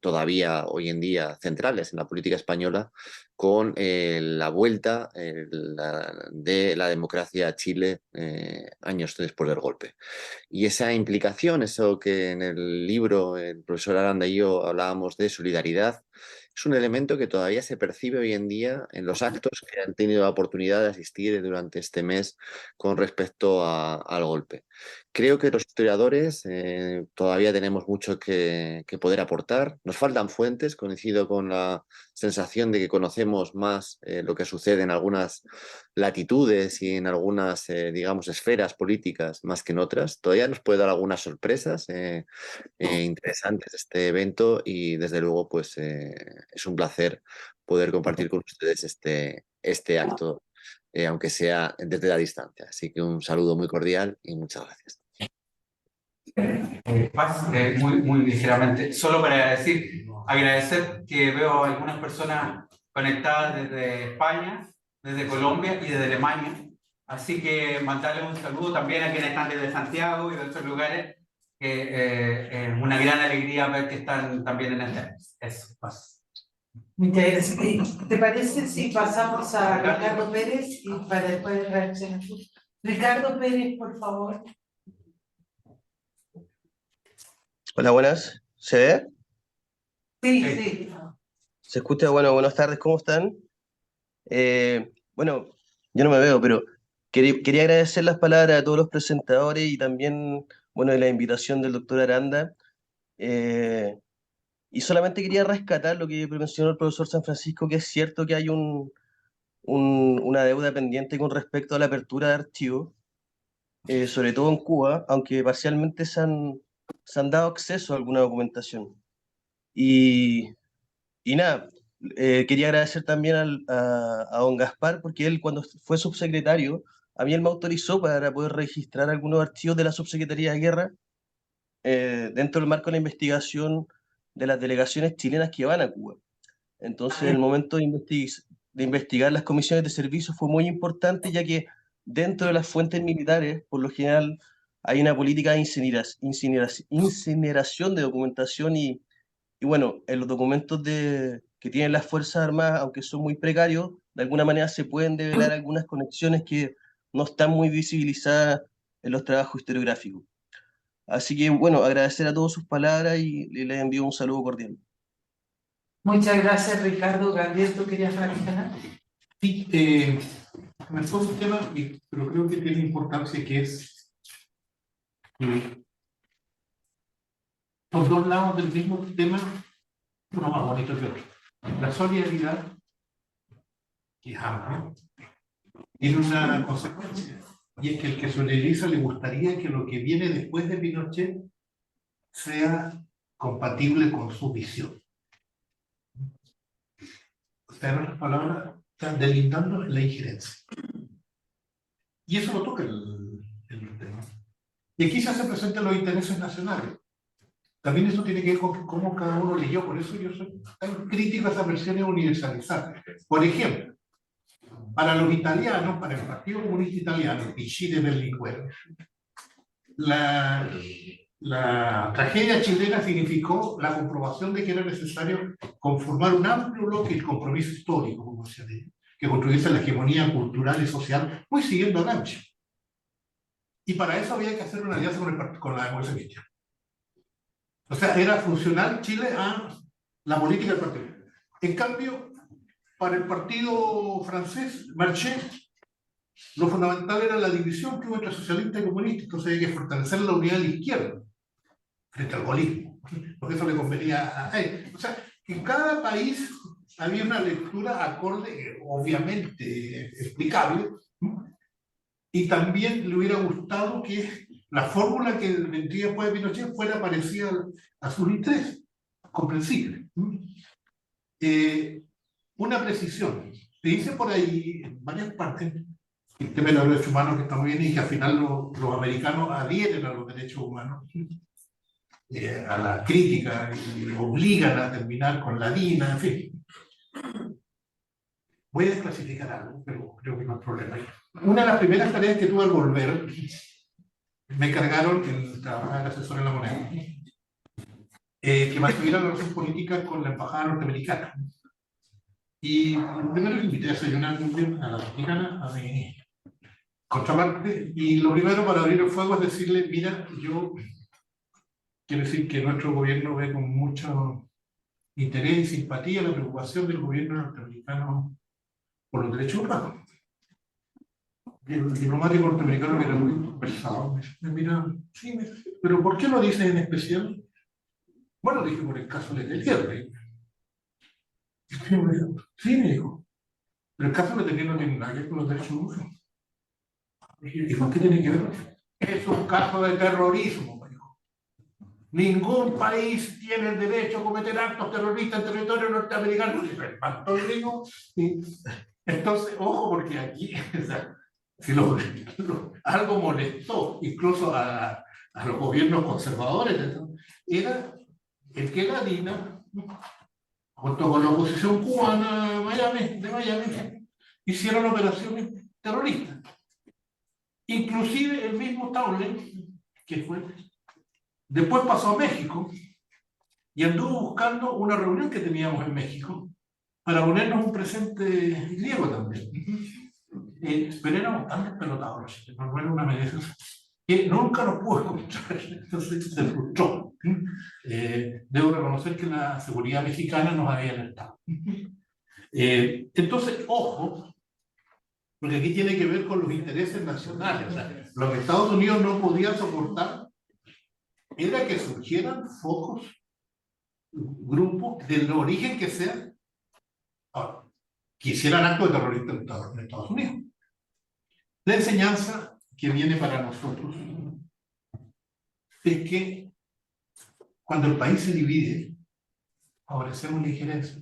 todavía hoy en día centrales en la política española, con la vuelta de la democracia a Chile años después del golpe. Y esa implicación, eso que en el libro el profesor Aranda y yo hablábamos de solidaridad, es un elemento que todavía se percibe hoy en día en los actos que han tenido la oportunidad de asistir durante este mes con respecto al golpe. Creo que los historiadores todavía tenemos mucho que poder aportar. Nos faltan fuentes, coincido con la sensación de que conocemos más lo que sucede en algunas latitudes y en algunas, digamos, esferas políticas más que en otras. Todavía nos puede dar algunas sorpresas interesantes este evento y desde luego pues es un placer poder compartir con ustedes este acto, aunque sea desde la distancia. Así que un saludo muy cordial y muchas gracias. Muy ligeramente, solo para agradecer que veo algunas personas conectadas desde España, desde Colombia y desde Alemania, así que mandarles un saludo también a quienes están desde Santiago y de otros lugares, es una gran alegría ver que están también en este mes. Eso, pasa. Muchas gracias. ¿Te parece si pasamos a Ricardo Pérez y para después reaccionar? Ricardo Pérez, por favor. Hola, buenas. ¿Se ve? Sí, sí. ¿Se escucha? Bueno, buenas tardes, ¿cómo están? Bueno, yo no me veo, pero quería agradecer las palabras a todos los presentadores y también, bueno, de la invitación del doctor Aranda. Y solamente quería rescatar lo que mencionó el profesor San Francisco, que es cierto que hay una deuda pendiente con respecto a la apertura de archivos, sobre todo en Cuba, aunque parcialmente se han dado acceso a alguna documentación. Y nada, quería agradecer también a don Gaspar, porque él cuando fue subsecretario, a mí él me autorizó para poder registrar algunos archivos de la Subsecretaría de Guerra dentro del marco de la investigación de las delegaciones chilenas que van a Cuba. Entonces, el momento de investigar las comisiones de servicio fue muy importante, ya que dentro de las fuentes militares, por lo general, hay una política de incineración de documentación y bueno, en los documentos que tienen las Fuerzas Armadas, aunque son muy precarios, de alguna manera se pueden develar algunas conexiones que no están muy visibilizadas en los trabajos historiográficos. Así que, bueno, agradecer a todos sus palabras y les envío un saludo cordial. Muchas gracias, Ricardo. Gabriel, ¿tú querías reaccionar? Sí, me fue un tema, pero creo que tiene importancia, que es los dos lados del mismo tema, uno más bonito que otro. La solidaridad, que es amplio, tiene una consecuencia, y es que el que solidariza le gustaría que lo que viene después de Pinochet sea compatible con su visión. O sea, en otras palabras, están delindando la injerencia. Y eso lo toca el tema. Y aquí se presentan los intereses nacionales. También eso tiene que ver con cómo cada uno leyó, por eso yo soy tan crítico a esas versiones universalizadas. Por ejemplo, para los italianos, para el Partido Comunista Italiano, PC de Berlinguer, la tragedia chilena significó la comprobación de que era necesario conformar un amplio bloque y compromiso histórico, como se dice, que construyese la hegemonía cultural y social, muy siguiendo a Gramsci. Y para eso había que hacer una alianza con la democracia cristiana. O sea, era funcional Chile a la política del partido. En cambio, para el partido francés, Marché, lo fundamental era la división que hubo entre socialistas y comunistas. Entonces había que fortalecer la unidad de la izquierda frente al gaullismo, porque eso le convenía a él. O sea, que en cada país había una lectura acorde, obviamente explicable, y también le hubiera gustado que la fórmula que vendría después de Pinochet fuera parecida a sus intereses, comprensible. Una precisión. Se dice por ahí en varias partes el tema de los derechos humanos, que está muy bien, y que al final los americanos adhieren a los derechos humanos, a la crítica, y obligan a terminar con la DINA, en fin. Voy a desclasificar algo, pero creo que no hay problema. Una de las primeras tareas que tuve al volver, me cargaron el trabajar de asesor en la moneda. que mantuviera la relación política con la embajada norteamericana. Y lo primero que invité a desayunar muy bien a la mexicana, a mi contraparte, y lo primero para abrir el fuego es decirle, mira, yo quiero decir que nuestro gobierno ve con mucho interés y simpatía la preocupación del gobierno norteamericano por los derechos humanos. Y el diplomático norteamericano, que era muy pesado, me mira, sí, pero ¿por qué lo dices en especial? Bueno, dije, por el caso de Letelier. Sí, me dijo, pero el caso de Letelier no tiene nada que ver con los derechos humanos. ¿Y por qué tiene que ver? Es un caso de terrorismo, me dijo. Ningún país tiene el derecho a cometer actos terroristas en territorio norteamericano. Y me espantó el gringo. Entonces, ojo, porque aquí, o sea, si algo molestó incluso a los gobiernos conservadores, era el que la DINA, junto con la oposición cubana de Miami, hicieron operaciones terroristas. Inclusive el mismo Taulen, que fue, después pasó a México y anduvo buscando una reunión que teníamos en México para ponernos un presente griego también. Pero éramos tan despelotados, no era una medida que nunca nos pudo encontrar, entonces se frustró. Debo reconocer que la seguridad mexicana nos había alertado. Entonces, ojo, porque aquí tiene que ver con los intereses nacionales. O sea, lo que Estados Unidos no podía soportar era que surgieran focos, grupos, del origen que sea, que hicieran actos de terrorismo en Estados Unidos. La enseñanza que viene para nosotros es que cuando el país se divide, favorecemos la injerencia.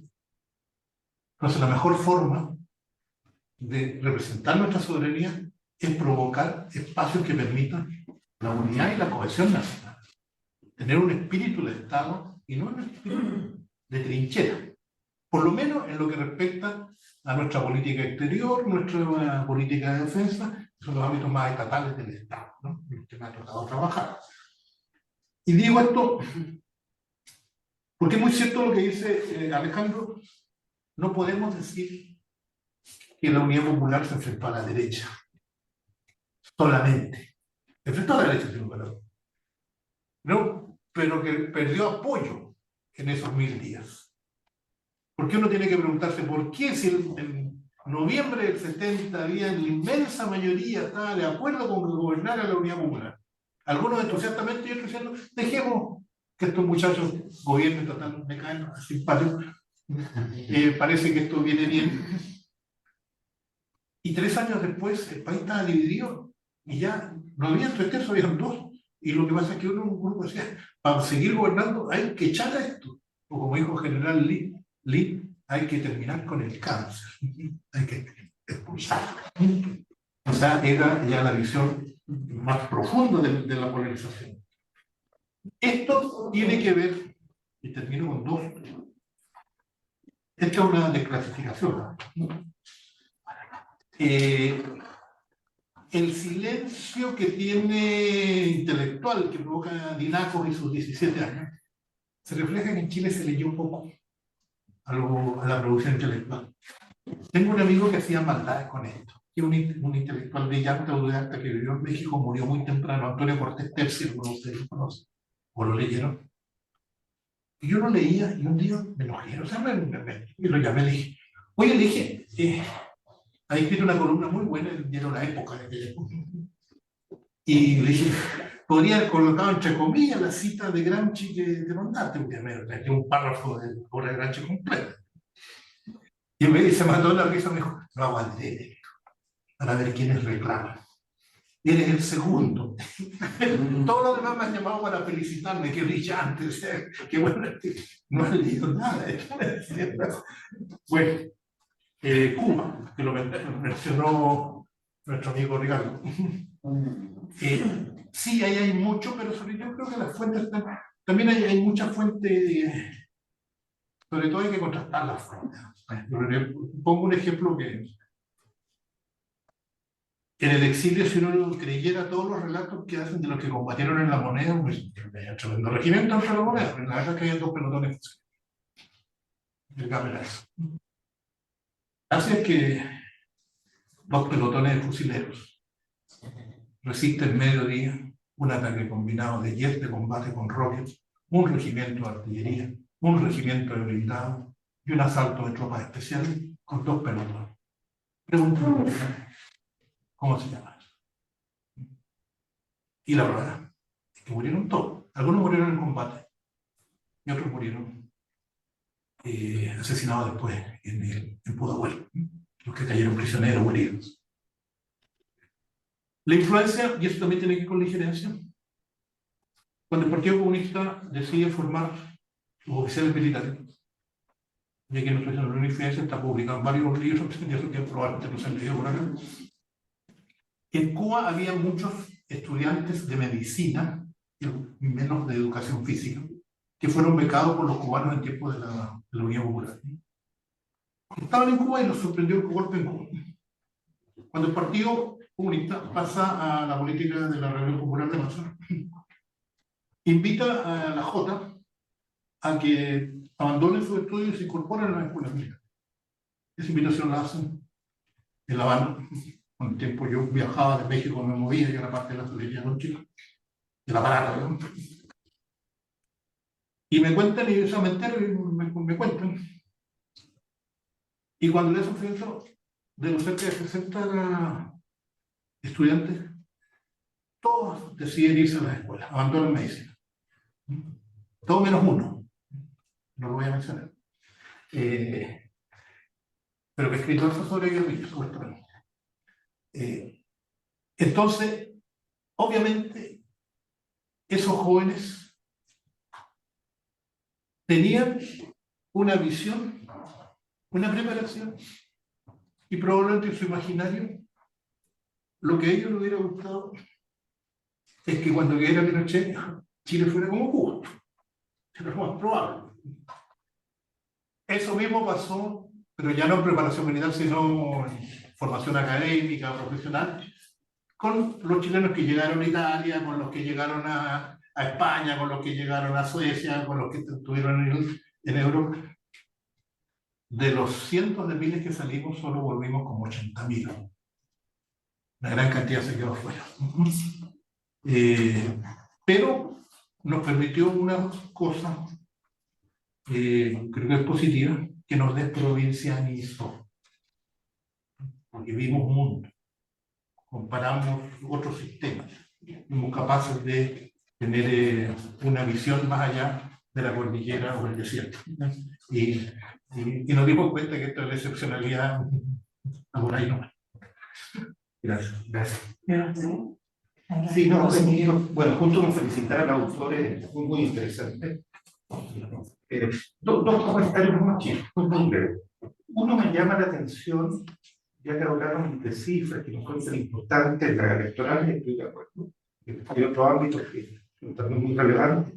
Entonces, la mejor forma de representar nuestra soberanía es provocar espacios que permitan la unidad y la cohesión nacional. Tener un espíritu de Estado y no un espíritu de trinchera. Por lo menos en lo que respecta a nuestra política exterior, nuestra política de defensa, son los ámbitos más estatales del Estado, ¿no? Los que me ha tocado trabajar. Y digo esto porque es muy cierto lo que dice Alejandro, no podemos decir que la Unidad Popular se enfrentó a la derecha, solamente. Enfrentó a la derecha, no, pero que perdió apoyo en esos 1000 días. ¿Por qué uno tiene que preguntarse por qué si en noviembre del 70 había la inmensa mayoría estaba de acuerdo con que gobernara la Unidad Popular? Algunos entusiastamente y otros diciendo, dejemos que estos muchachos gobiernen, total, me caen simpáticos. Parece que esto viene bien. Y 3 años después el país estaba dividido y ya no había 3 tercios, habían 2. Y lo que pasa es que un grupo decía, para seguir gobernando hay que echar a esto. O como dijo el general Lee, hay que terminar con el cáncer. Hay que expulsar. O sea, era ya la visión más profunda de la polarización. Esto tiene que ver, y termino con 2. Esta es una desclasificación. El silencio que tiene intelectual que provoca Dinacos y sus 17 años se refleja en Chile se leyó un poco a la producción intelectual. Tengo un amigo que hacía maldades con esto, que un intelectual brillante autodidacta que vivió en México, murió muy temprano, Antonio Cortés Tercio, como ustedes lo conocen, o lo leyeron. Y yo lo leía y un día me enojé, o sea, y lo llamé y le dije, oye, le dije, ha escrito una columna muy buena en el diario La Época de aquella época. Y le dije, podría haber colocado entre comillas la cita de Gramsci que te mandaste, porque me metió un párrafo de obra de Gramsci completa. Y en vez de se mandó la risa, me dijo, no aguanté, para ver quiénes reclaman. Eres el segundo. Todos los demás me han llamado para felicitarme, qué brillante, qué bueno, no han leído nada. Bueno, Cuba, que lo mencionó nuestro amigo Ricardo. Sí, ahí hay mucho, pero sobre yo creo que las fuentes también hay muchas fuentes, sobre todo hay que contrastar las fuentes. Pongo un ejemplo que En el exilio, si uno creyera todos los relatos que hacen de los que combatieron en la moneda, pues había un tremendo regimiento entre la moneda, pero la verdad es que había 2 pelotones. El cambio era eso. Así es que 2 pelotones de fusileros resisten mediodía un ataque combinado de jet de combate con rockets, un regimiento de artillería, un regimiento de blindados y un asalto de tropas especiales con 2 pelotones. Pregunto, ¿cómo se llama eso? Y la verdad es que murieron todos. Algunos murieron en combate y otros murieron asesinados después en Pudahuel, los que cayeron prisioneros o heridos. La influencia, y eso también tiene que ver con la injerencia, cuando el Partido Comunista decide formar los oficiales militares, y aquí nuestra influencia está publicado en varios libros, y eso que probablemente no se han leído por acá. En Cuba había muchos estudiantes de medicina, y menos de educación física, que fueron becados por los cubanos en tiempos de la Unión Popular. Estaban en Cuba y los sorprendió el golpe en Cuba. Cuando el Partido Comunista pasa a la política de la Rebelión Popular de Marzo, invita a la Jota a que abandonen sus estudios y se incorporen a la escuela militar. Esa invitación la hacen en La Habana. Con el tiempo yo viajaba de México, me movía, yo era parte de la solidaridad con Chile, de la parada, ¿no? Y me cuentan, y yo me entero y me cuentan. Y cuando les ofrezco de los cerca de 60 estudiantes, todos deciden irse a la escuela, abandonan medicina. Todo menos uno, no lo voy a mencionar. Pero que escritor fue sobre ellos, supuestamente. Entonces, obviamente, esos jóvenes tenían una visión, una preparación, y probablemente en su imaginario, lo que a ellos les hubiera gustado es que cuando llegara Pinochet, Chile fuera como Cuba. Era lo más probable. Eso mismo pasó, pero ya no en preparación militar, sino en formación académica, profesional, con los chilenos que llegaron a Italia, con los que llegaron a España, con los que llegaron a Suecia, con los que estuvieron en Europa. De los cientos de miles que salimos, solo volvimos como 80.000. Una gran cantidad se quedó afuera. Pero nos permitió una cosa, creo que es positiva, que nos desprovincializó. Porque vimos un mundo, comparamos otros sistemas, fuimos capaces de tener una visión más allá de la cordillera o el desierto. Y nos dimos cuenta que esto es la excepcionalidad ahora y no. Gracias. Sí, no, bueno, junto con felicitar al autor, es muy interesante. Dos comentarios más chicos, muy breves. Uno me llama la atención, ya que hablaron de cifras que encuentran importantes, la electoral, estoy de acuerdo. Hay otros ámbitos que son también muy relevantes.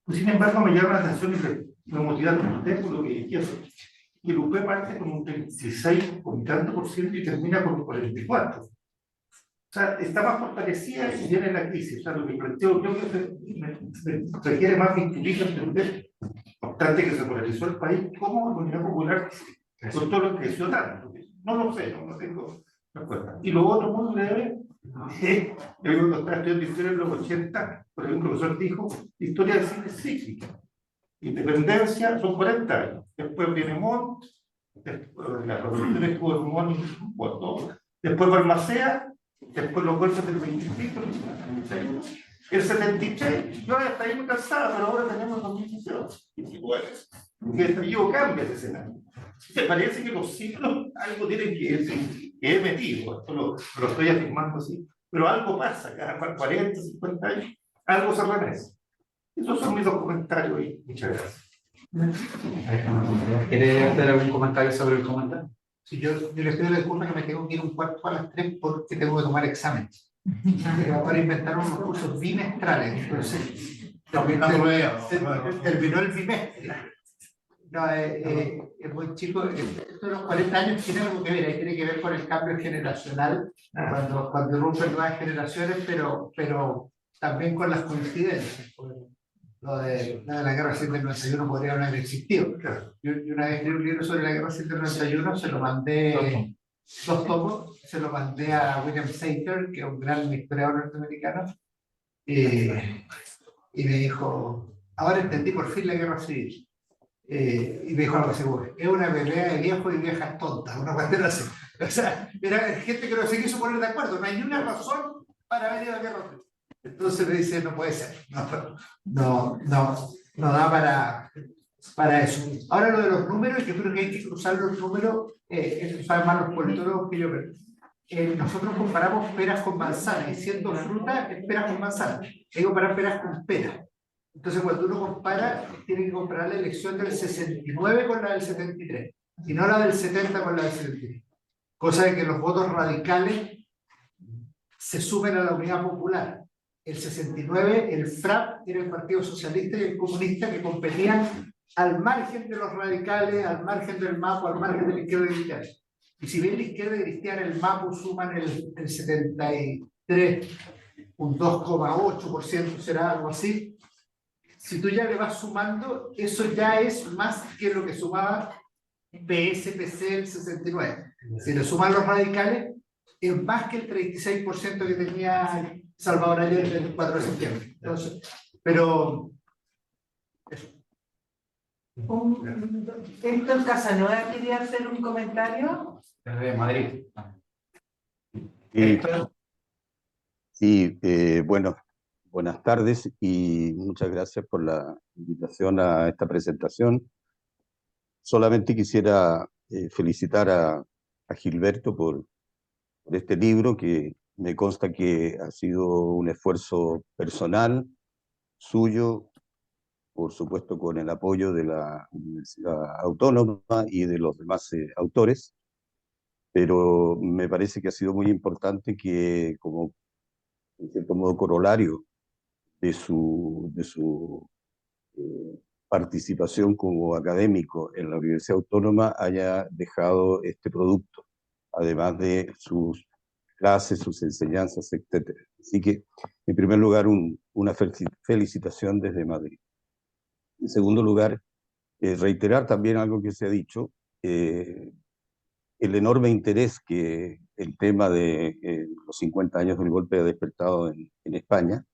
Pues, sin embargo, me llama la atención y me motivaron ustedes por lo que decía, que el UP parte con un 36, con tanto por ciento y termina con un 44%. O sea, está más fortalecida y viene la crisis. O sea, lo que planteo yo que requiere más vinculización de entender, obstante que se polarizó el país, cómo la Unidad Popular, con todo lo que creció tanto. No lo sé, no tengo respuesta. Y lo otro muy breve, yo cuando estaba estudiando historia en los 80, por ejemplo, el profesor dijo, historia del cine es cíclica. Independencia son 40 años. Después viene Montt, después la revolución estuvo en Montt, después Balmaceda, después los golpes del 25, el 73, yo hasta ahí me cansaba, pero ahora tenemos 2018, que el estallido cambia ese escenario. Me parece que los ciclos algo tienen que he metido, esto lo estoy afirmando así, pero algo pasa, cada 40, 50 años, algo se remesa. Esos son mis dos comentarios y muchas gracias. ¿Quiere hacer algún comentario sobre el comentario? Sí, yo les pido la disculpa que me tengo que ir un cuarto a las 3 porque tengo que tomar exámenes. Ahora inventaron unos cursos bimestrales, entonces terminó el bimestre. No, es muy chico. Esto de los 40 años tiene algo que ver, tiene que ver con el cambio generacional, cuando irrumpen nuevas generaciones, pero también con las coincidencias. Lo de la guerra civil del 91 podría no haber existido. Claro. Yo una vez leí un libro sobre la guerra civil del 91, se lo mandé, dos tomos, se lo mandé a William Sater, que es un gran historiador norteamericano, y me dijo, ahora entendí por fin la guerra civil. Y me dijo algo seguro, es una pelea de viejos y viejas tontas, una cuestión así. O sea, era gente que no se quiso poner de acuerdo, no hay ni una razón para venir a la guerra civil. Entonces me dice, no puede ser, no da para eso. Ahora lo de los números, yo creo que hay que cruzar los números, eso saben más los politólogos que yo, pero nosotros comparamos peras con manzanas, y siendo fruta, es peras con manzanas. Hay que comparar peras con peras. Entonces, cuando uno compara, tiene que comparar la elección del 69 con la del 73, y no la del 70 con la del 73. Cosa de que los votos radicales se sumen a la unidad popular. El 69, el FRAP era el Partido Socialista y el Comunista, que competían al margen de los radicales, al margen del MAPU, al margen de la izquierda cristiana. Y si bien la izquierda cristiana, el MAPU suman el 73, un 2,8%, será algo así. Si tú ya le vas sumando, eso ya es más que lo que sumaba PS-PC el 69. Si le suman los radicales, es más que el 36% que tenía Salvador Allende el 4 de septiembre. Entonces, pero... Héctor Casanueva quería hacer un comentario. Desde Madrid. Bueno, buenas tardes y muchas gracias por la invitación a esta presentación. Solamente quisiera felicitar a Gilberto por este libro, que me consta que ha sido un esfuerzo personal suyo, por supuesto con el apoyo de la Universidad Autónoma y de los demás autores, pero me parece que ha sido muy importante que, como en cierto modo corolario de su participación como académico en la Universidad Autónoma, haya dejado este producto, además de sus clases, sus enseñanzas, etc. Así que, en primer lugar, una felicitación desde Madrid. En segundo lugar, reiterar también algo que se ha dicho, el enorme interés que el tema de los 50 años del golpe ha despertado en España,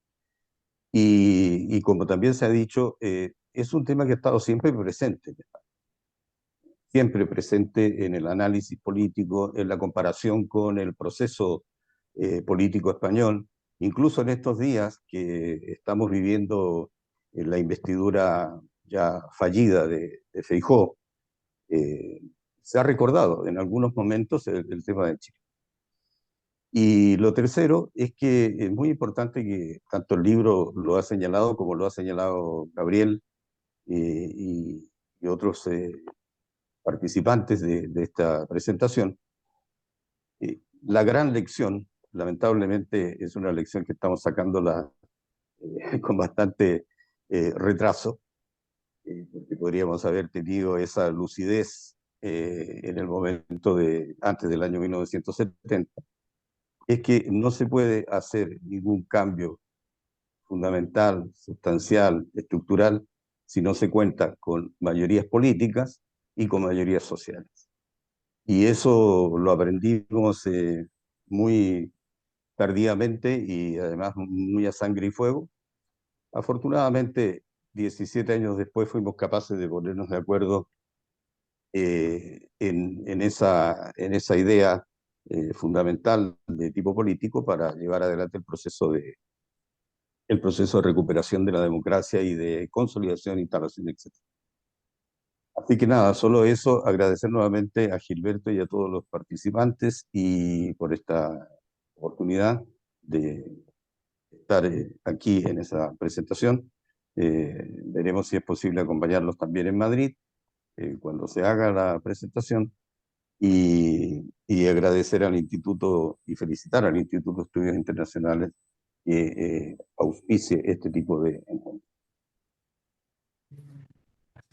y como también se ha dicho, es un tema que ha estado siempre presente en España. Siempre presente en el análisis político, en la comparación con el proceso político español, incluso en estos días que estamos viviendo en la investidura ya fallida de Feijóo, se ha recordado en algunos momentos el tema de Chile. Y lo tercero es que es muy importante, que tanto el libro lo ha señalado como lo ha señalado Gabriel y otros participantes de esta presentación. La gran lección, lamentablemente, es una lección que estamos sacándola con bastante retraso, porque podríamos haber tenido esa lucidez en el momento antes del año 1970, es que no se puede hacer ningún cambio fundamental, sustancial, estructural, si no se cuenta con mayorías políticas y con mayorías sociales. Y eso lo aprendimos muy tardíamente y además muy a sangre y fuego. Afortunadamente, 17 años después fuimos capaces de ponernos de acuerdo en esa idea fundamental de tipo político para llevar adelante el proceso de recuperación de la democracia y de consolidación, instalación, etc. Así que nada, solo eso, agradecer nuevamente a Gilberto y a todos los participantes y por esta oportunidad de estar aquí en esa presentación. Veremos si es posible acompañarlos también en Madrid cuando se haga la presentación, y agradecer al Instituto y felicitar al Instituto de Estudios Internacionales que auspicie este tipo de encuentros.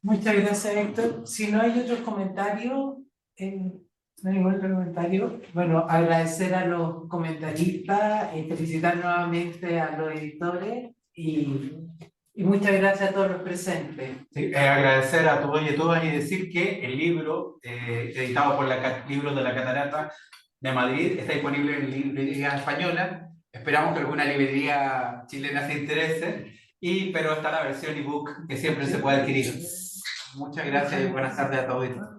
Muchas gracias, Héctor. Si no hay otros comentarios, no hay ningún otro comentario. Bueno, agradecer a los comentaristas, felicitar nuevamente a los editores y muchas gracias a todos los presentes. Sí, agradecer a todos y a todas y decir que el libro, editado por Libros de la Catarata de Madrid, está disponible en librerías españolas. Esperamos que alguna librería chilena se interese, pero está la versión ebook que siempre se puede adquirir. Muchas gracias y buenas tardes a todos y todas.